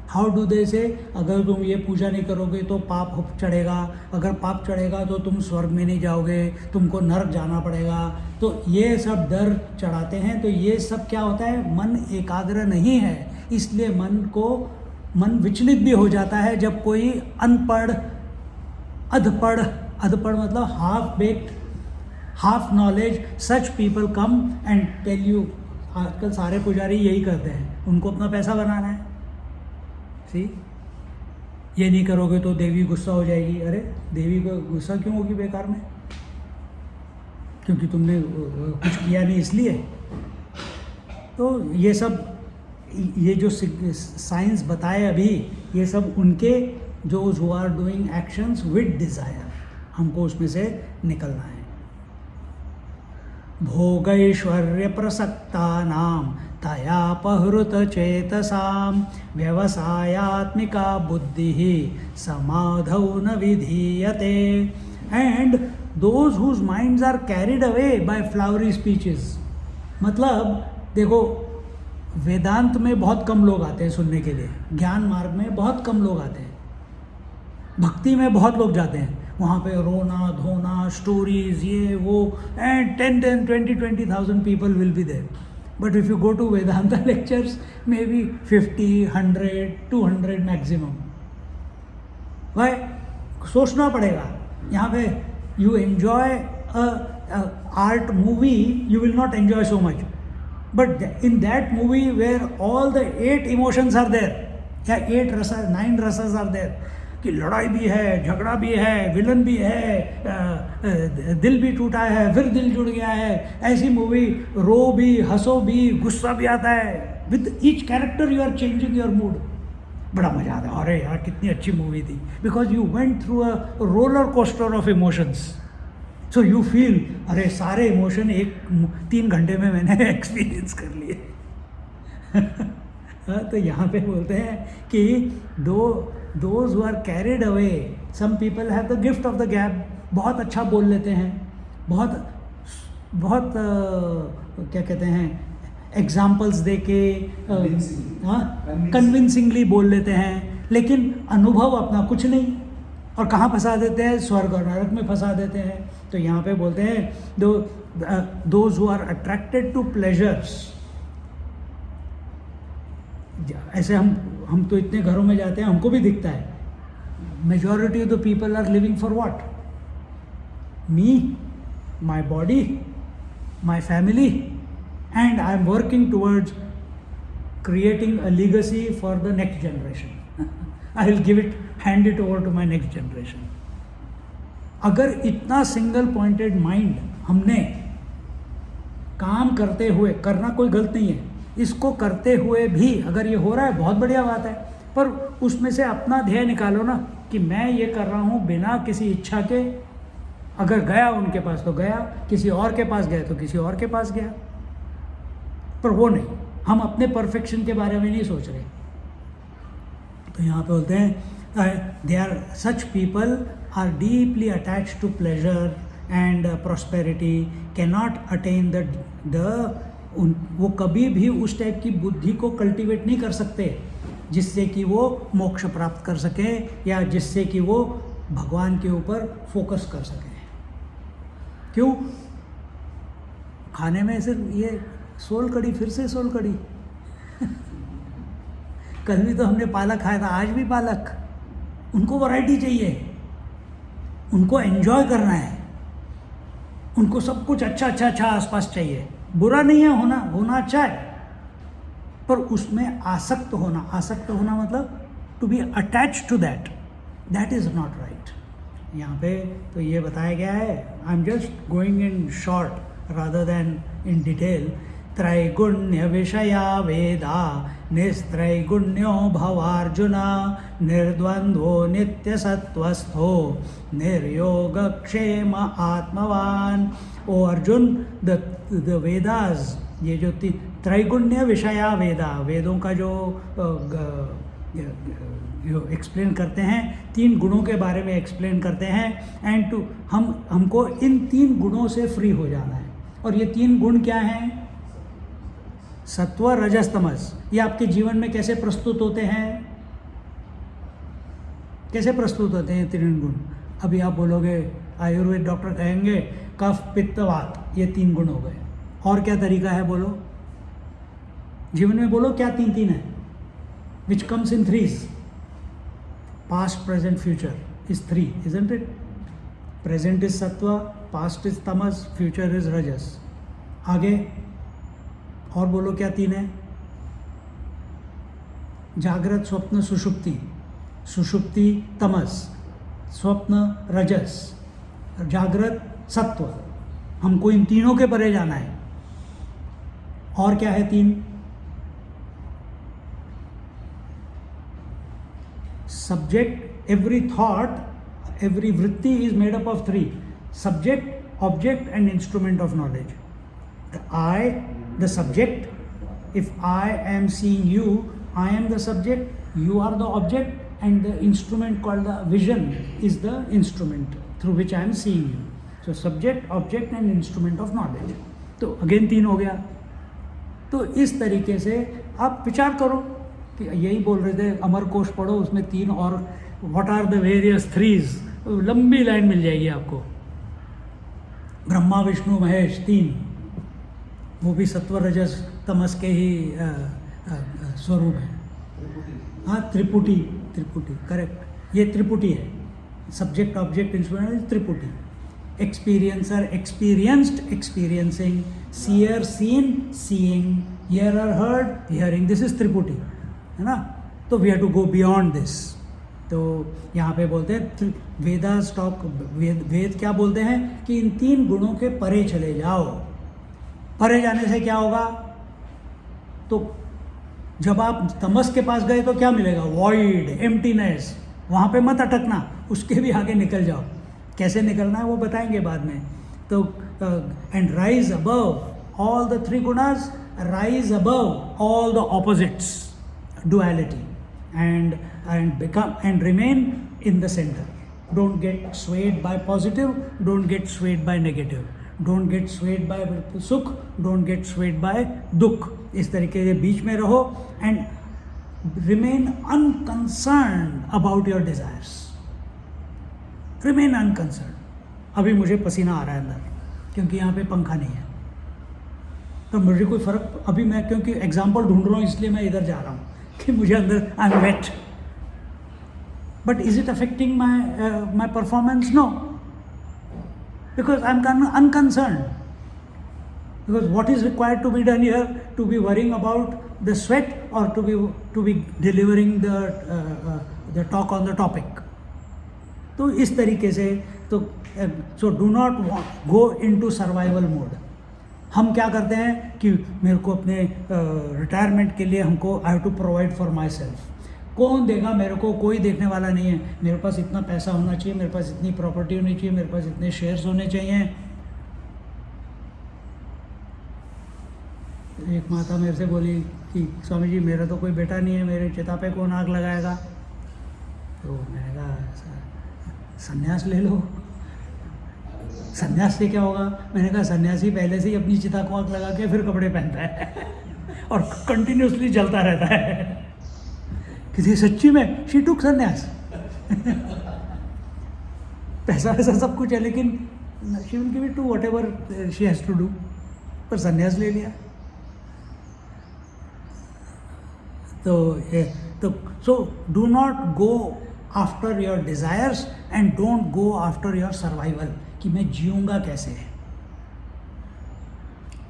how do they say, अगर तुम ये पूजा नहीं करोगे तो पाप चढ़ेगा, अगर पाप चढ़ेगा तो तुम स्वर्ग में नहीं जाओगे, तुमको नरक जाना पड़ेगा। तो ये सब डर चढ़ाते हैं। तो ये सब क्या होता है, मन एकाग्र नहीं है, इसलिए मन विचलित भी हो जाता है। जब कोई अनपढ़ अधपढ़ मतलब half baked, half knowledge, such people come and tell you, आजकल सारे पुजारी यही करते हैं, उनको अपना पैसा बनाना है। सी, ये नहीं करोगे तो देवी गुस्सा हो जाएगी। अरे देवी को गुस्सा क्यों होगी बेकार में, क्योंकि तुमने कुछ किया नहीं इसलिए। तो ये सब, ये जो साइंस बताए अभी, ये सब उनके जो who are doing actions with desire, हमको उसमें से निकलना है। भोगैश्वर्य प्रसक्तानां तयापहृत चेतसां व्यवसायात्मिका बुद्धिः समाधौ न विधीयते। And those whose minds are carried away by flowery speeches. मतलब देखो, वेदांत में बहुत कम लोग आते हैं सुनने के लिए, ज्ञान मार्ग में बहुत कम लोग आते हैं, भक्ति में बहुत लोग जाते हैं, वहाँ पे रोना धोना, स्टोरीज, ये वो, and 10,000-20,000 people will be there. But if you go to Vedanta lectures, may be 50, 100, 200 maximum. भाई सोचना पड़ेगा। यहाँ पे you enjoy art movie, you will not enjoy so much, but in that movie where all the 8 emotions are there, या 8 रसस, 9 रसस are there, कि लड़ाई भी है, झगड़ा भी है, विलन भी है, दिल भी टूटा है, फिर दिल जुड़ गया है, ऐसी मूवी, रो भी, हंसो भी, गुस्सा भी आता है, with each character you are changing your mood. बड़ा मजा आता है, अरे यार कितनी अच्छी मूवी थी, because you went through a roller coaster of emotions. So you feel, अरे सारे इमोशन 3 घंटे में मैंने एक्सपीरियंस कर लिए। तो यहाँ पे बोलते हैं कि those who are carried away, some people have the gift of the gab, बहुत अच्छा बोल लेते हैं, बहुत क्या कहते हैं, एग्जाम्पल्स दे के कन्विंसिंगली बोल लेते हैं, लेकिन अनुभव अपना कुछ नहीं, और कहाँ फंसा देते हैं, स्वर्ग और नरक में फंसा देते हैं। तो यहाँ पे बोलते हैं those who are attracted to pleasures, ऐसे हम तो इतने घरों में जाते हैं, हमको भी दिखता है, majority of the people are living for what, me, my body, my family, and I am working towards creating a legacy for the next generation. I will give it, hand it over to my next generation. अगर इतना single pointed mind हमने काम करते हुए, करना कोई गलत नहीं है, इसको करते हुए भी अगर ये हो रहा है बहुत बढ़िया बात है, पर उसमें से अपना ध्येय निकालो ना कि मैं ये कर रहा हूँ बिना किसी इच्छा के। अगर गया उनके पास तो गया, किसी और के पास गया तो किसी और के पास गया, पर वो नहीं, हम अपने परफेक्शन के बारे में नहीं सोच रहे। तो यहाँ पे बोलते हैं they are such people are deeply attached to pleasure and prosperity, can not attain वो कभी भी उस टाइप की बुद्धि को कल्टीवेट नहीं कर सकते जिससे कि वो मोक्ष प्राप्त कर सके, या जिससे कि वो भगवान के ऊपर फोकस कर सके। क्यों? खाने में सिर्फ ये सोल कड़ी, फिर से सोल कड़ी। कल भी तो हमने पालक खाया था, आज भी पालक। उनको वैरायटी चाहिए, उनको एंजॉय करना है, उनको सब कुछ अच्छा अच्छा अच्छा आसपास चाहिए। बुरा नहीं है, होना अच्छा है, पर उसमें आसक्त होना मतलब to be attach to that is not right. यहाँ पे तो ये बताया गया है, I am just going in short rather than in detail. त्रैगुण्य विषया वेदा निस्त्रैगुण्यो भवार्जुन निर्द्वंद्वो नित्य सत्वस्थो निर्योगक्षेम आत्मवान। ओ अर्जुन, द वेदास, ये जो त्रैगुण्य विषया वेदों का जो एक्सप्लेन करते हैं, 3 गुणों के बारे में एक्सप्लेन करते हैं, एंड टू हमको इन 3 गुणों से फ्री हो जाना है। और ये 3 गुण क्या हैं? सत्व, रजस, तमस। ये आपके जीवन में कैसे प्रस्तुत होते हैं? कैसे प्रस्तुत होते हैं 3 गुण? अभी आप बोलोगे, आयुर्वेद डॉक्टर कहेंगे कफ, पित्त, वात, ये 3 गुण हो गए। और क्या तरीका है बोलो? जीवन में बोलो क्या 3 है? Which comes in 3s? Past, present, future is 3, isn't it? Present is sattva, past is tamas, future is rajas. आगे और बोलो क्या 3 है? जागृत, स्वप्न, सुषुप्ति। सुषुप्ति तमस, स्वप्न रजस, जागृत सत्व। हमको इन तीनों के परे जाना है। और क्या है 3? Subject, every thought, every vritti is made up of 3: subject, object, and instrument of knowledge. The I, the subject. If I am seeing you, I am the subject, you are the object, and the instrument called the vision is the instrument through which I am seeing you. So subject, object, and instrument of knowledge. तो again 3 हो गया। तो इस तरीके से आप विचार करो कि यही बोल रहे थे, अमर कोश पढ़ो, उसमें 3 और what are the various 3s, लंबी लाइन मिल जाएगी आपको। ब्रह्मा, विष्णु, महेश 3, वो भी सत्व, रजस, तमस के ही स्वरूप है। हाँ, त्रिपुटी, करेक्ट, ये त्रिपुटी है। सब्जेक्ट, ऑब्जेक्ट, इंस्ट्रूमेंट, त्रिपुटी। Experiencer, experienced, experiencing, seer, seen, seeing, hearer, heard, hearing, this is त्रिपुटी, है ना। तो we have to go beyond this. तो यहाँ पे बोलते हैं वेदास टॉक, वेद क्या बोलते हैं कि इन 3 गुणों के परे चले जाओ। परे जाने से क्या होगा? तो जब आप तमस के पास गए तो क्या मिलेगा? Void, emptiness. वहाँ पे मत अटकना, उसके भी आगे निकल जाओ। कैसे निकलना है वो बताएंगे बाद में। तो and rise above all the 3 gunas, rise above all the opposites, duality, and become and remain in the center. Don't get swayed by positive, don't get swayed by negative, don't get swayed by sukh, don't get swayed by dukh. इस तरीके से बीच में रहो and remain unconcerned about your desires. Remain unconcerned. अभी मुझे पसीना आ रहा है अंदर क्योंकि यहाँ पे पंखा नहीं है, तो मुझे कोई फ़र्क अभी, मैं क्योंकि एग्जाम्पल ढूंढ रहा हूँ इसलिए मैं इधर जा रहा हूँ कि मुझे अंदर I am wet, but is it affecting my performance? No, because I am unconcern, because what is required to be done here, to be worrying about the sweat और to be delivering the talk on the topic. तो इस तरीके से so do not go into survival mode. हम क्या करते हैं कि मेरे को अपने रिटायरमेंट के लिए हमको I have to provide for my self. कौन देगा मेरे को? कोई देखने वाला नहीं है। मेरे पास इतना पैसा होना चाहिए, मेरे पास इतनी प्रॉपर्टी होनी चाहिए, मेरे पास इतने शेयर्स होने चाहिए। एक माता मेरे से बोली कि स्वामी जी मेरा तो कोई बेटा नहीं है, मेरे चिता पे कौन आग लगाएगा? तो मैंने कहा संन्यास ले लो। संन्यास से क्या होगा? मैंने कहा सन्यासी पहले से ही अपनी चिता को आग लगा के फिर कपड़े पहनता है और कंटिन्यूसली जलता रहता है। किसी सच्ची में शी टुक संन्यास पैसा वैसा सब कुछ है, लेकिन she will give it to whatever she has to do, पर संन्यास ले लिया। तो so do not go after your desires and don't go after your survival, कि मैं जीऊँगा कैसे।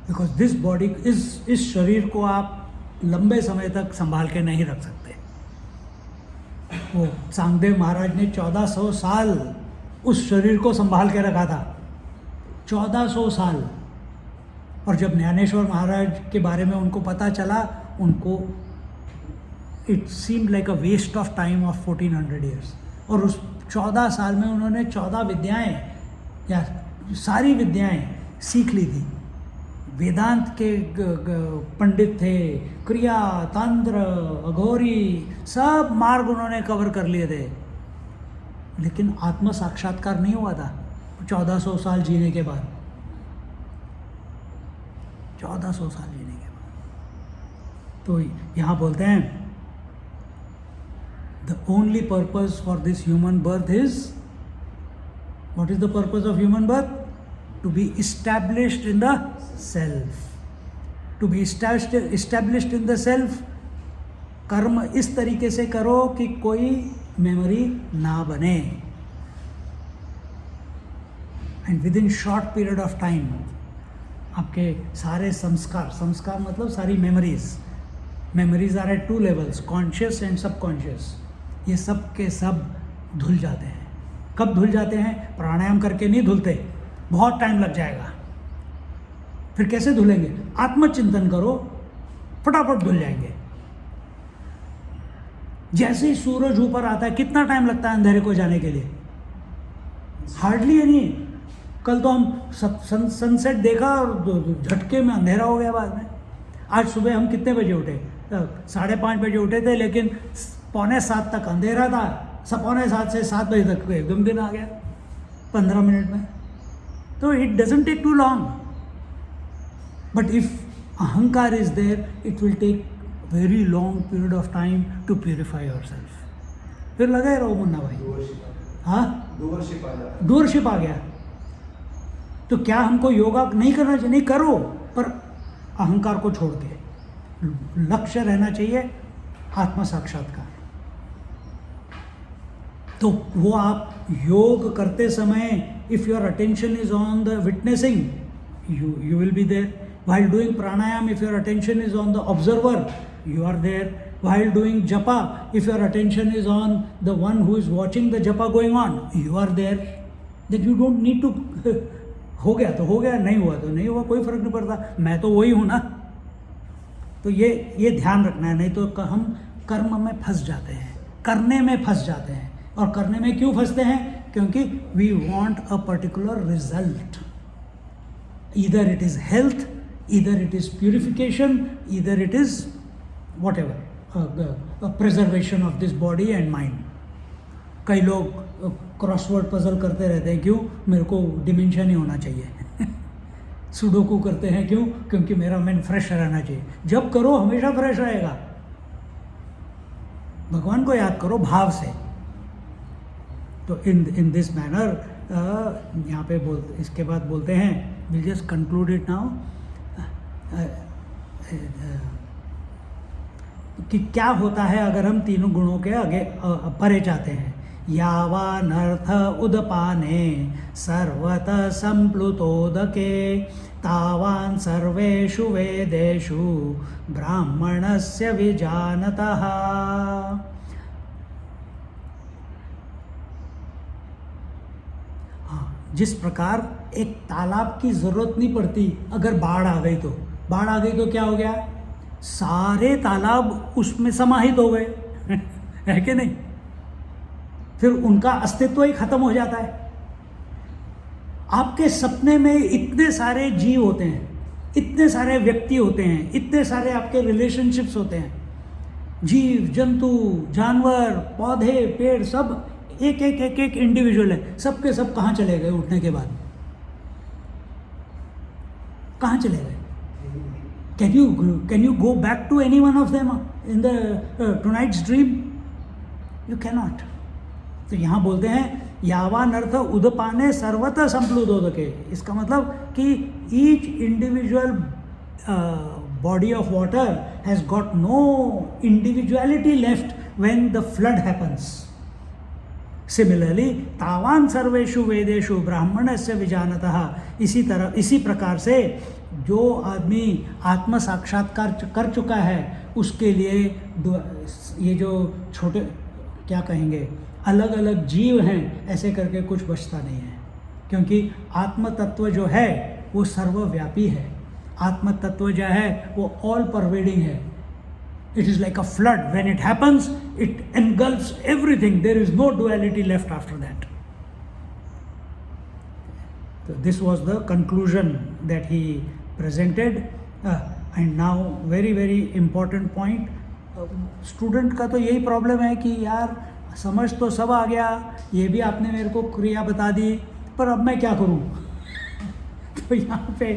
बिकॉज दिस बॉडी, इस शरीर को आप लंबे समय तक संभाल के नहीं रख सकते। वो सांगदेव महाराज ने 1400 साल उस शरीर को संभाल के रखा था, 1400 साल। और जब ज्ञानेश्वर महाराज के बारे में उनको पता चला, उनको it seemed like a waste of time of 1400 years. और उस 14 साल में उन्होंने 14 विद्याएं या सारी विद्याएं सीख ली थी। वेदांत के पंडित थे, क्रिया, तंत्र, अघोरी, सब मार्ग उन्होंने कवर कर लिए थे, लेकिन आत्म साक्षात्कार नहीं हुआ था 1400 साल जीने के बाद। 1400 साल जीने के बाद। तो यहाँ बोलते हैं the only purpose for this human birth is, what is the purpose of human birth? To be established in the self. To be established in the self, कर्म इस तरीके से करो कि कोई मेमोरी ना बने, and within short period of time आपके सारे संस्कार मतलब सारी memories are at 2 levels, conscious and subconscious. ये सब के सब धुल जाते हैं। कब धुल जाते हैं? प्राणायाम करके नहीं धुलते, बहुत टाइम लग जाएगा। फिर कैसे धुलेंगे? आत्मचिंतन करो, फटाफट धुल जाएंगे। जैसे ही सूरज ऊपर आता है, कितना टाइम लगता है अंधेरे को जाने के लिए? Hardly any. कल तो हम सनसेट देखा और झटके में अंधेरा हो गया बाद में। आज सुबह हम कितने बजे उठे? 5:30 बजे उठे थे, लेकिन 6:45 तक अंधेरा था। 6:45 से 7 बजे तक एकदम दिन आ गया 15 मिनट में। तो it doesn't take too long, but if अहंकार is there, it will take very long period of time to purify yourself. फिर लगा रहो मुन्ना भाई। हाँ, डूअरशिप आ गया। तो क्या हमको योगा नहीं करना चाहिए? नहीं करो, पर अहंकार को छोड़ के लक्ष्य रहना चाहिए आत्म साक्षात्कार। तो वो आप योग करते समय, if your attention is on the witnessing, you will be there. While doing pranayam, if your attention is on the observer, you are there. While doing japa, if your attention is on the one who is watching the japa going on, you are there. That you don't need to हो गया तो हो गया, नहीं हुआ तो नहीं हुआ, कोई फर्क नहीं पड़ता, मैं तो वही हूँ ना। तो ये ध्यान रखना है, नहीं तो हम कर्म में फंस जाते हैं, करने में फंस जाते हैं। और करने में क्यों फंसते हैं? क्योंकि we want a particular result. Either it is health, either it is purification, either it is whatever, a preservation of this body and mind. कई लोग क्रॉसवर्ड पजल करते रहते हैं, क्यों? मेरे को डिमेंशिया नहीं होना चाहिए। सुडोकू करते हैं, क्यों? क्योंकि मेरा माइंड फ्रेश रहना चाहिए। जब करो हमेशा फ्रेश रहेगा। भगवान को याद करो भाव से। तो इन दिस मैनर यहाँ पे इसके बाद बोलते हैं, we'll just conclude it now, कि क्या होता है अगर हम तीनों गुणों के आगे परे जाते हैं। यावानर्थ उदपाने सर्वतः संप्लुतोदके तावान् सर्वेषु वेदेषु ब्राह्मणस्य विजानतः। जिस प्रकार एक तालाब की ज़रूरत नहीं पड़ती अगर बाढ़ आ गई तो। बाढ़ आ गई तो क्या हो गया? सारे तालाब उसमें समाहित हो गए। है कि नहीं? फिर उनका अस्तित्व ही खत्म हो जाता है। आपके सपने में इतने सारे जीव होते हैं, इतने सारे व्यक्ति होते हैं, इतने सारे आपके रिलेशनशिप्स होते हैं, जीव जंतु जानवर पौधे पेड़ सब एक इंडिविजुअल है। सबके सब कहाँ चले गए? उठने के बाद कहाँ चले गए? Can you go back to any one of them in the tonight's dream? You cannot. तो यहाँ बोलते हैं यावान अर्थ उदपाने सर्वतः संप्लुतोदके। इसका मतलब कि each individual body of water has got no individuality left when the flood happens. Similarly तावान सर्वेषु वेदेषु ब्राह्मणस्य विजानतः। इसी प्रकार से जो आदमी आत्म साक्षात्कार कर चुका है उसके लिए ये जो छोटे क्या कहेंगे अलग अलग जीव हैं ऐसे करके कुछ बचता नहीं है, क्योंकि आत्म तत्व जो है वो सर्वव्यापी है। आत्म तत्व जो है वो ऑल परवेडिंग है। It is like a flood, when it happens it engulfs everything, there is no duality left after that. So this was the conclusion that he presented, and now very important point. Student का तो यही problem है कि यार समझ तो सब आ गया, ये भी आपने मेरे को क्रिया बता दी, पर अब मैं क्या करूं? तो यहाँ पे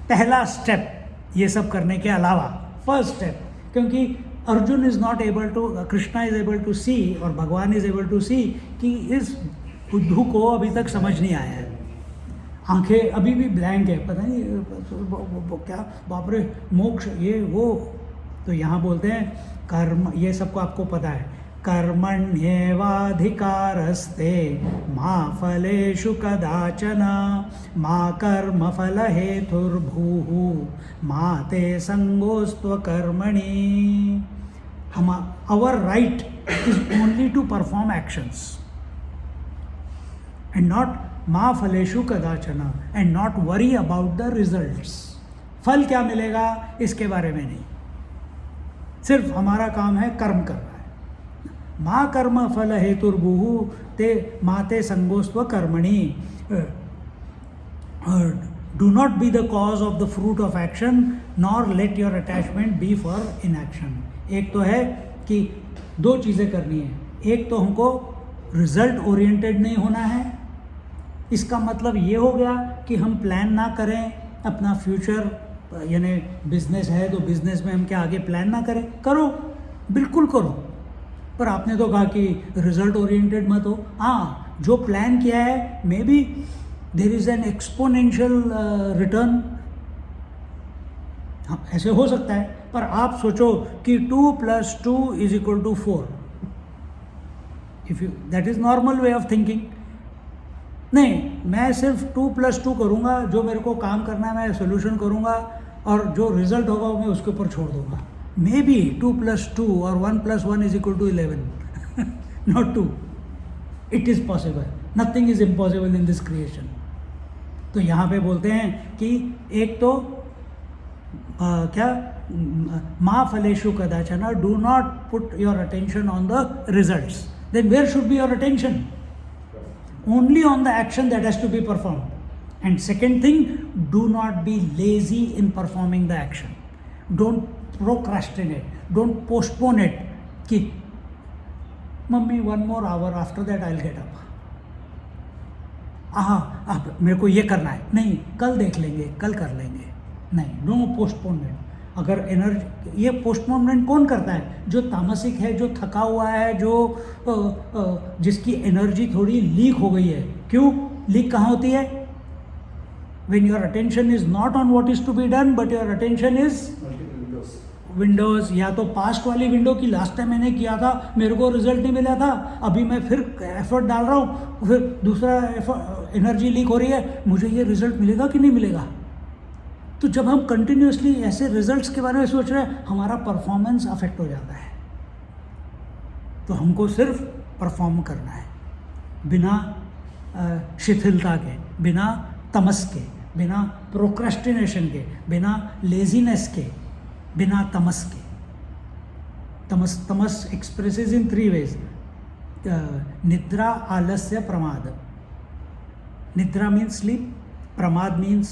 पहला स्टेप ये सब करने के अलावा फर्स्ट स्टेप, क्योंकि Arjun is not able to, Krishna is able to see और भगवान इज़ एबल टू सी कि इस बुद्धू को अभी तक समझ नहीं आया है। आंखें अभी भी ब्लैंक है, पता नहीं क्या बाप रे मोक्ष ये वो। तो यहाँ बोलते हैं कर्म, ये सबको आपको पता है, कर्मण्येवाधिकारस्ते मा फलेषु कदाचन मा कर्मफल हेतुर्भूः मा ते संगोस्त्व कर्मणि। हम our right is only to perform actions and not मा फलेषु कदाचन, and not worry about the results. फल क्या मिलेगा इसके बारे में नहीं, सिर्फ हमारा काम है कर्म करना है। माँ कर्म फल हेतुर्भुः ते माते संगोस्त्व कर्मणि। Do not be the cause of the fruit of action nor let your attachment be for inaction. एक तो है कि दो चीज़ें करनी है, एक तो हमको रिजल्ट ओरिएंटेड नहीं होना है। इसका मतलब ये हो गया कि हम प्लान ना करें अपना फ्यूचर, यानी बिजनेस है तो बिजनेस में हम क्या आगे प्लान ना करें। करो, बिल्कुल करो, पर आपने तो कहा कि रिजल्ट ओरिएंटेड मत हो। हाँ, जो प्लान किया है may be there is an exponential return, हाँ ऐसे हो सकता है, पर आप सोचो कि 2 + 2 = 4। If you, that is normal way of thinking. नहीं, मैं सिर्फ 2 + 2 करूँगा, जो मेरे को काम करना है मैं सोल्यूशन करूँगा, और जो रिजल्ट होगा वो मैं उसके ऊपर छोड़ दूँगा। मे बी 2 + 2 और 1 + 1 = 11 not 2. It is possible. Nothing is impossible in this creation. तो यहाँ पे बोलते हैं कि एक तो क्या मा फलेषु कदाचन, do not put your attention on the results. Then where should be your attention? Only on the action that has to be performed. And second thing, do not be lazy in performing the action. Don't procrastinate, don't postpone it कि mummy 1 more hour, after that I'll get up. अब मेरे को ये करना है, नहीं कल देख लेंगे, कल कर लेंगे, नहीं, नो पोस्टपोनमेंट। अगर एनर्जी, ये पोस्टपोनमेंट कौन करता है? जो तामसिक है, जो थका हुआ है, जो जिसकी एनर्जी थोड़ी लीक हो गई है। क्यों लीक कहाँ होती है? When your attention is not on what is to be done but your attention is windows. या तो पास्ट वाली विंडो की लास्ट टाइम मैंने किया था, मेरे को रिजल्ट नहीं मिला था, अभी मैं फिर एफर्ट डाल रहा हूँ, फिर दूसरा एनर्जी लीक हो रही है, मुझे ये रिजल्ट मिलेगा कि नहीं मिलेगा? तो जब हम कंटिन्यूसली ऐसे रिजल्ट्स के बारे में सोच रहे हैं, हमारा परफॉर्मेंस अफेक्ट हो जाता है। तो हमको सिर्फ परफॉर्म करना है, बिना शिथिलता के, बिना तमस के, बिना प्रोक्रेस्टिनेशन के, बिना लेजीनेस के, बिना तमस के। तमस एक्सप्रेसेस इन 3 ways: निद्रा, आलस्य, प्रमाद। निद्रा मीन्स स्लीप, प्रमाद means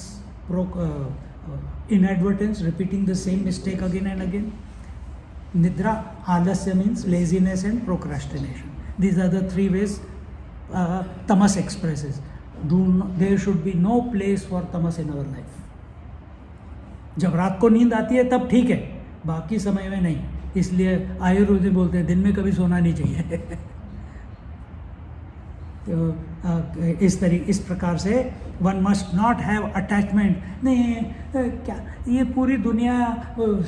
inadvertence, repeating the same mistake again and again. Nidra, alasya means laziness and procrastination. These are the 3 ways tamas expresses. There should be no place for tamas in our life. जब रात को नींद आती है तब ठीक है, बाकी समय में नहीं। इसलिए आयुर्वेद बोलते हैं दिन में कभी सोना नहीं चाहिए। तो इस प्रकार से one must not have attachment. नहीं, क्या ये पूरी दुनिया,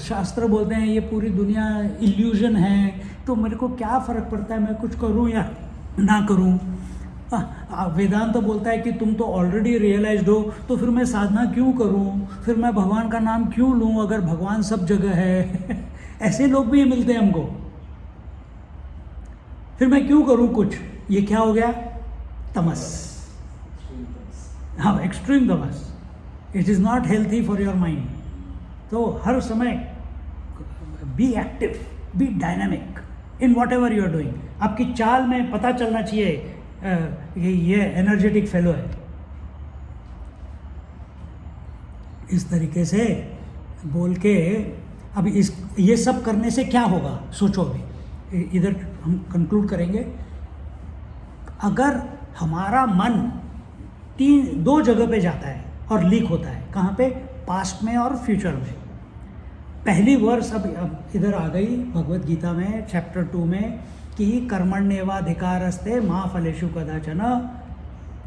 शास्त्र बोलते हैं ये पूरी दुनिया इल्यूजन है, तो मेरे को क्या फ़र्क पड़ता है मैं कुछ करूं या ना करूं? वेदांत तो बोलता है कि तुम तो ऑलरेडी रियलाइज्ड हो, तो फिर मैं साधना क्यों करूं, फिर मैं भगवान का नाम क्यों लूं अगर भगवान सब जगह है। ऐसे लोग भी मिलते हैं हमको। फिर मैं क्यों करूं कुछ, ये क्या हो गया, तमस। हाँ, एक्सट्रीम तमस। It is not healthy for your mind. तो हर समय be active, be dynamic in whatever you are doing. आपकी चाल में पता चलना चाहिए ये एनर्जेटिक फेलो है। इस तरीके से बोल के अब ये सब करने से क्या होगा, सोचो। अभी इधर हम कंक्लूड करेंगे। अगर हमारा मन दो जगह पे जाता है और लीक होता है, कहाँ पे, पास्ट में और फ्यूचर में। पहली वर्स अब इधर आ गई भगवत गीता में चैप्टर 2 में कि कर्मण्येवाधिकारस्ते मा फलेषु कदाचन,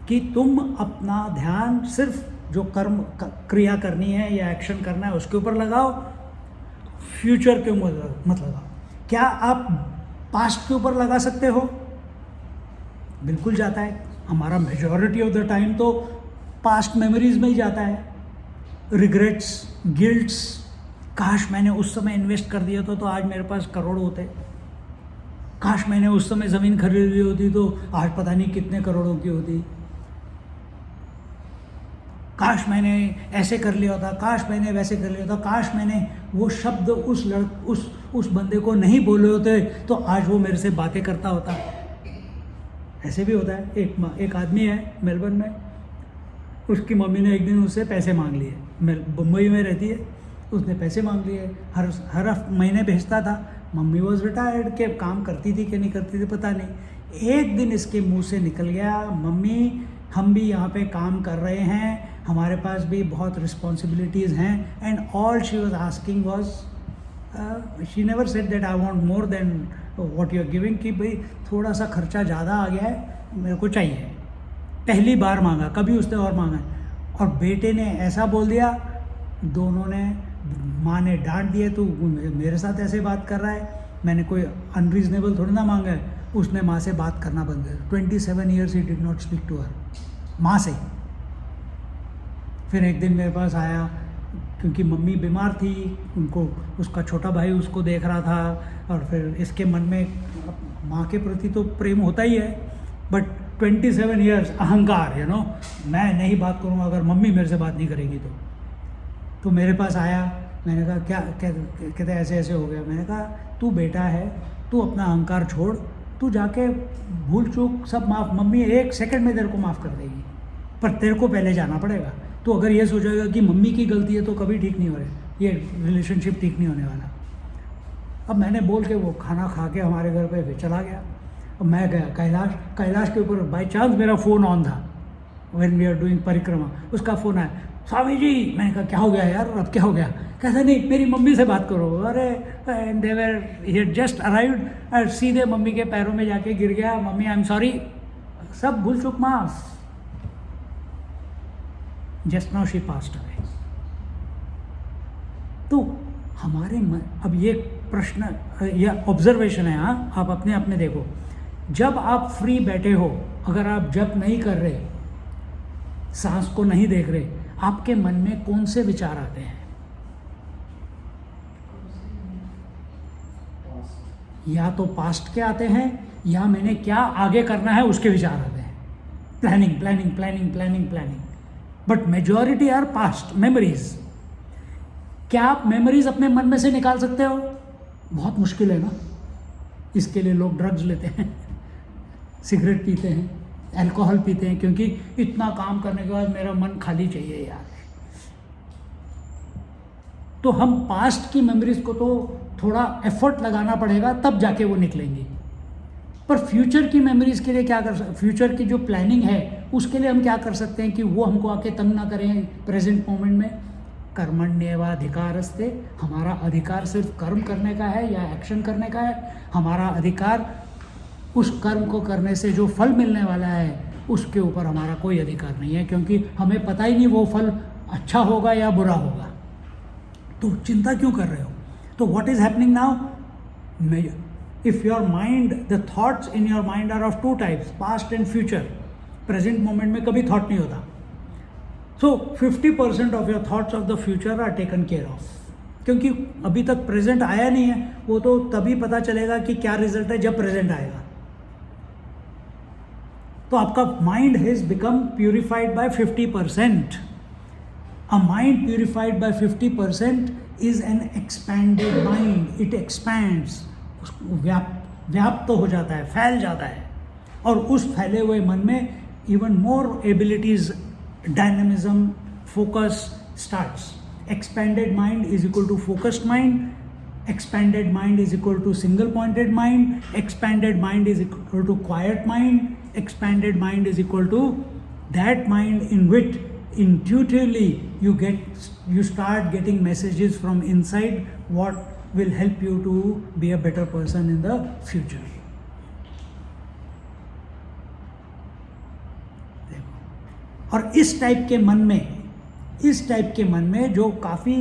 कि तुम अपना ध्यान सिर्फ जो कर्म क्रिया करनी है या एक्शन करना है उसके ऊपर लगाओ, फ्यूचर के ऊपर मत लगाओ। क्या आप पास्ट के ऊपर लगा सकते हो? बिल्कुल जाता है। हमारा मेजॉरिटी ऑफ द टाइम तो पास्ट मेमोरीज में ही जाता है। रिग्रेट्स, गिल्ट्स, काश मैंने उस समय इन्वेस्ट कर दिया तो आज मेरे पास करोड़ होते, काश मैंने उस समय ज़मीन खरीद ली होती तो आज पता नहीं कितने करोड़ों की होती, काश मैंने ऐसे कर लिया होता, काश मैंने वैसे कर लिया होता, काश मैंने वो शब्द उस बंदे को नहीं बोले होते तो आज वो मेरे से बातें करता होता। ऐसे भी होता है। एक आदमी है मेलबर्न में, उसकी मम्मी ने एक दिन उससे पैसे मांग लिए। मुंबई में रहती है, उसने पैसे मांग लिए, हर महीने भेजता था। मम्मी वॉज रिटायर्ड, के काम करती थी कि नहीं करती थी पता नहीं। एक दिन इसके मुंह से निकल गया, मम्मी हम भी यहाँ पे काम कर रहे हैं, हमारे पास भी बहुत रिस्पॉन्सिबिलिटीज़ हैं। And all she was asking was, she never said that I want more then what you are giving, कि भाई थोड़ा सा खर्चा ज़्यादा आ गया है, मेरे को चाहिए। पहली बार मांगा, कभी उसने और मांगा। और बेटे ने ऐसा बोल दिया, दोनों ने, माँ ने डांट दिए, तू मेरे साथ ऐसे बात कर रहा है, मैंने कोई अनरीजनेबल थोड़ी ना मांगा है। उसने माँ से बात करना बंद कर। 27 years he did not speak to her, माँ से। फिर एक दिन मेरे पास आया, क्योंकि मम्मी बीमार थी, उनको उसका छोटा भाई उसको देख रहा था, और फिर इसके मन में माँ के प्रति तो प्रेम होता ही है, बट 27 ईयर्स अहंकार, मैं नहीं बात करूँगा अगर मम्मी मेरे से बात नहीं करेगी तो मेरे पास आया। मैंने कहा क्या कहते ऐसे ऐसे हो गया। मैंने कहा तू बेटा है, तू अपना अहंकार छोड़, तू जाके भूल चूक सब माफ़, मम्मी 1 सेकंड में तेरे को माफ़ कर देगी, पर तेरे को पहले जाना पड़ेगा। तो अगर ये सोचेगा कि मम्मी की गलती है तो कभी ठीक नहीं हो रहा, ये रिलेशनशिप ठीक नहीं होने वाला। अब मैंने बोल के वो खाना खा के हमारे घर पे फिर चला गया। अब मैं गया कैलाश के ऊपर, बाई चांस मेरा फ़ोन ऑन था, व्हेन वी आर डूइंग परिक्रमा, उसका फ़ोन आया, स्वामी जी। मैंने कहा क्या हो गया यार, अब क्या हो गया? कहता नहीं, मेरी मम्मी से बात करो। अरे देवर ही जस्ट अराइव्ड, सीधे मम्मी के पैरों में जाके गिर गया, मम्मी आई एम सॉरी, सब भूल चुक माफ। Just now she passed away. तो हमारे मन, अब ये प्रश्न या ऑब्जर्वेशन है, हाँ, आप अपने अपने देखो। जब आप फ्री बैठे हो, अगर आप जप नहीं कर रहे, सांस को नहीं देख रहे, आपके मन में कौन से विचार आते हैं? या तो पास्ट के आते हैं, या मैंने क्या आगे करना है उसके विचार आते हैं। Planning planning planning planning planning, but majority are past memories. क्या आप मेमोरीज अपने मन में से निकाल सकते हो? बहुत मुश्किल है ना। इसके लिए लोग ड्रग्स लेते हैं, सिगरेट पीते हैं, अल्कोहल पीते हैं, क्योंकि इतना काम करने के बाद मेरा मन खाली चाहिए यार। तो हम पास्ट की मेमोरीज को तो थोड़ा एफर्ट लगाना पड़ेगा, तब जाके वो निकलेंगी। पर फ्यूचर की मेमोरीज के लिए क्या कर सकते? फ्यूचर की जो प्लानिंग है उसके लिए हम क्या कर सकते हैं कि वो हमको आके तंग ना करें प्रेजेंट मोमेंट में। कर्मण्येवाधिकारस्ते, हमारा अधिकार सिर्फ कर्म करने का है या एक्शन करने का है। हमारा अधिकार उस कर्म को करने से जो फल मिलने वाला है उसके ऊपर हमारा कोई अधिकार नहीं है, क्योंकि हमें पता ही नहीं वो फल अच्छा होगा या बुरा होगा। तो चिंता क्यों कर रहे हो? तो what is happening now? If your mind, the thoughts in your mind are of 2 types, past and future. Present moment में कभी थॉट नहीं होता. So 50% of your thoughts of the future are taken care of. क्योंकि अभी तक present आया नहीं है, वो तो तभी पता चलेगा कि क्या रिजल्ट है जब प्रेजेंट आएगा. तो आपका mind has become purified bye 50%. A mind purified bye 50% is an expanded mind. It expands, व्याप्त हो जाता है, फैल जाता है. और उस फैले हुए मन में even more abilities, dynamism, focus starts. Expanded mind is equal to focused mind. Expanded mind is equal to single pointed mind. Expanded mind is equal to quiet mind. Expanded mind is equal to that mind in which intuitively you start getting messages from inside what will help you to be a better person in the future. और इस type के मन में जो काफ़ी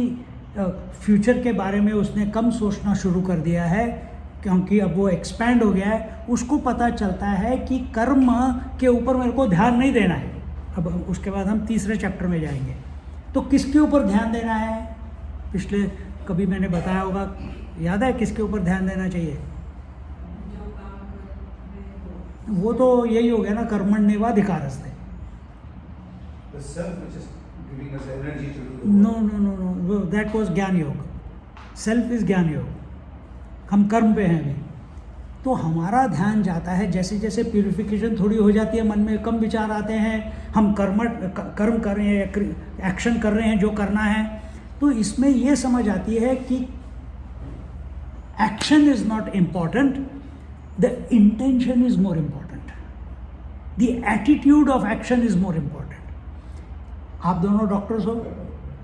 future के बारे में उसने कम सोचना शुरू कर दिया है, क्योंकि अब वो एक्सपैंड हो गया है, उसको पता चलता है कि कर्म के ऊपर मेरे को ध्यान नहीं देना है. अब उसके बाद हम तीसरे चैप्टर में जाएंगे. तो किसके ऊपर ध्यान देना है? पिछले कभी मैंने बताया होगा, याद है किसके ऊपर ध्यान देना चाहिए? वो तो यही हो गया ना, कर्मण्येवाधिकारस्ते. The self which is giving us energy to do the work. No, that was ज्ञान योग. सेल्फ इज ज्ञान योग. हम कर्म पे हैं अभी. तो हमारा ध्यान जाता है, जैसे जैसे प्यूरिफिकेशन थोड़ी हो जाती है, मन में कम विचार आते हैं, हम कर्म कर रहे हैं, एक्शन कर रहे हैं जो करना है, तो इसमें ये समझ आती है कि action is not important, the intention is more important, the attitude of action is more important. आप दोनों डॉक्टर्स हो,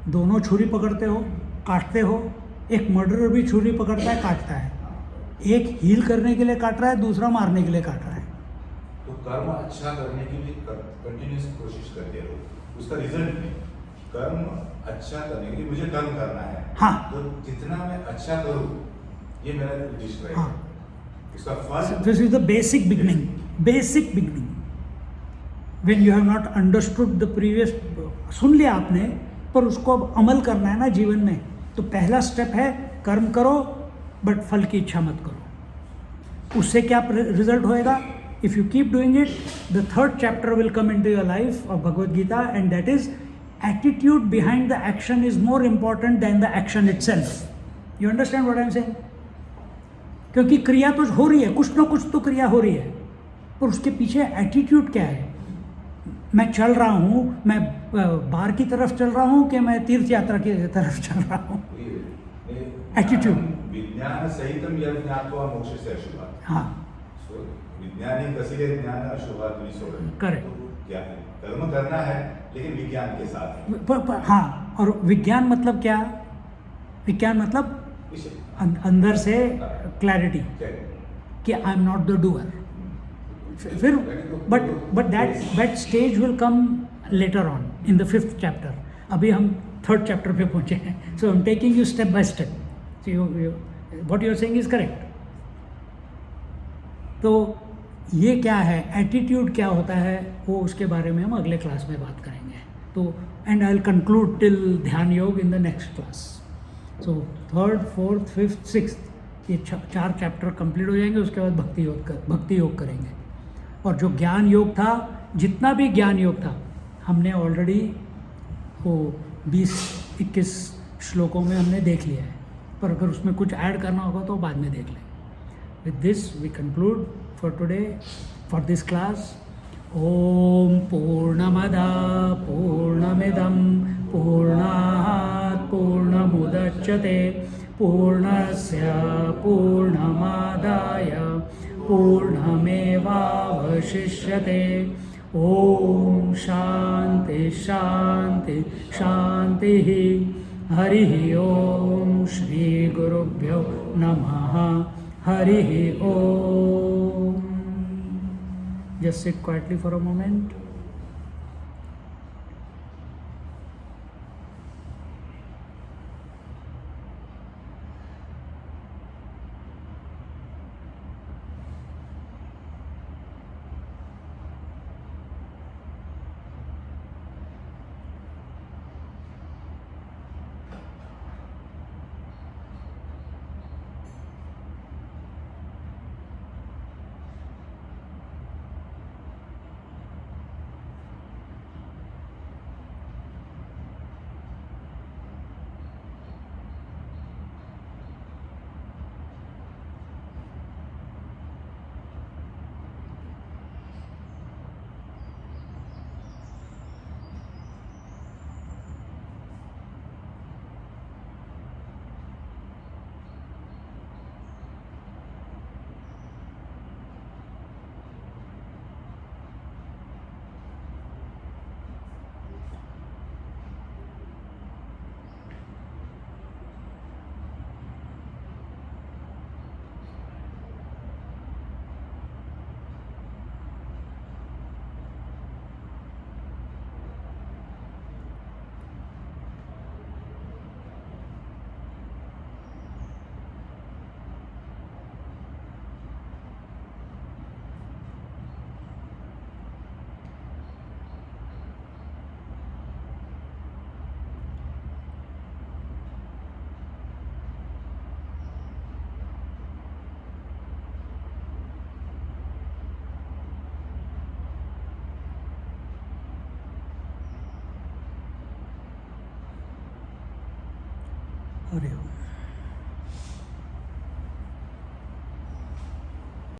दोनों छुरी पकड़ते हो, काटते हो. एक मर्डरर भी छुरी पकड़ता है, काटता है. एक हील करने के लिए काट रहा है, दूसरा मारने के लिए काट रहा है. तो कर्म अच्छा करने की भी कंटिन्यूस कोशिश करते रहो, उसका रिजल्ट नहीं. कर्म अच्छा करने के लिए मुझे कर्म करना है. हाँ. तो जितना मैं अच्छा करूँ, ये मेरा उद्देश्य रहेगा. हाँ. इसका फल. This is the basic beginning. When you have not understood the previous, सुन लिया आपने, पर उसको अब अमल करना है ना जीवन में. तो पहला स्टेप है कर्म करो, बट फल की इच्छा मत करो. उससे क्या रिजल्ट होएगा? If you keep doing it, the third chapter will come into your life of Bhagavad Gita, and that is attitude behind the action is more important then the action itself. You understand what I am saying? क्योंकि क्रिया तो हो रही है, कुछ ना कुछ तो क्रिया हो रही है, पर उसके पीछे एटीट्यूड क्या है? मैं चल रहा हूँ, मैं बाहर की तरफ चल रहा हूँ कि मैं तीर्थ यात्रा की तरफ चल रहा हूँ? एटीट्यूड. विज्ञान सहितम यह ज्ञात्वा मोक्षस्य अशुभात्. हाँ. सो विज्ञानी कसिले ज्ञान अशुभात् विसोगति. करेक्ट. तो क्या है? कर्म करना है, लेकिन विज्ञान के साथ. हाँ. और विज्ञान मतलब क्या? विज्ञान मतलब अंदर से क्लैरिटी कि I am not the doer. फिर but that stage will come later on in the 5th chapter. अभी हम 3rd चैप्टर पे पहुंचे हैं. So I am taking you step by step. So what you are saying is correct. तो ये क्या है, एटीट्यूड क्या होता है, वो उसके बारे में हम अगले क्लास में बात करेंगे. तो and I will conclude till ध्यान योग in the next class. So 3rd, 4th, 5th, 6th ये 4 चैप्टर कंप्लीट हो जाएंगे. उसके बाद भक्ति योग करेंगे. और जो ज्ञान योग था, जितना भी ज्ञान योग था, हमने ऑलरेडी वो 20-21 श्लोकों में हमने देख लिया है. पर अगर उसमें कुछ ऐड करना होगा तो बाद में देख लेंगे. With this we conclude for today, for this class. ओम पूर्णमदा पूर्णमिदं पूर्णात् पूर्णमुदच्यते पूर्णस्य पूर्णमादाय पूर्णमेवावशिष्यते. ओम शांति शांति शांति. हरि ओम. श्री गुरुभ्यो नमः. हरि ओम. Just sit quietly for a moment. Hari Om.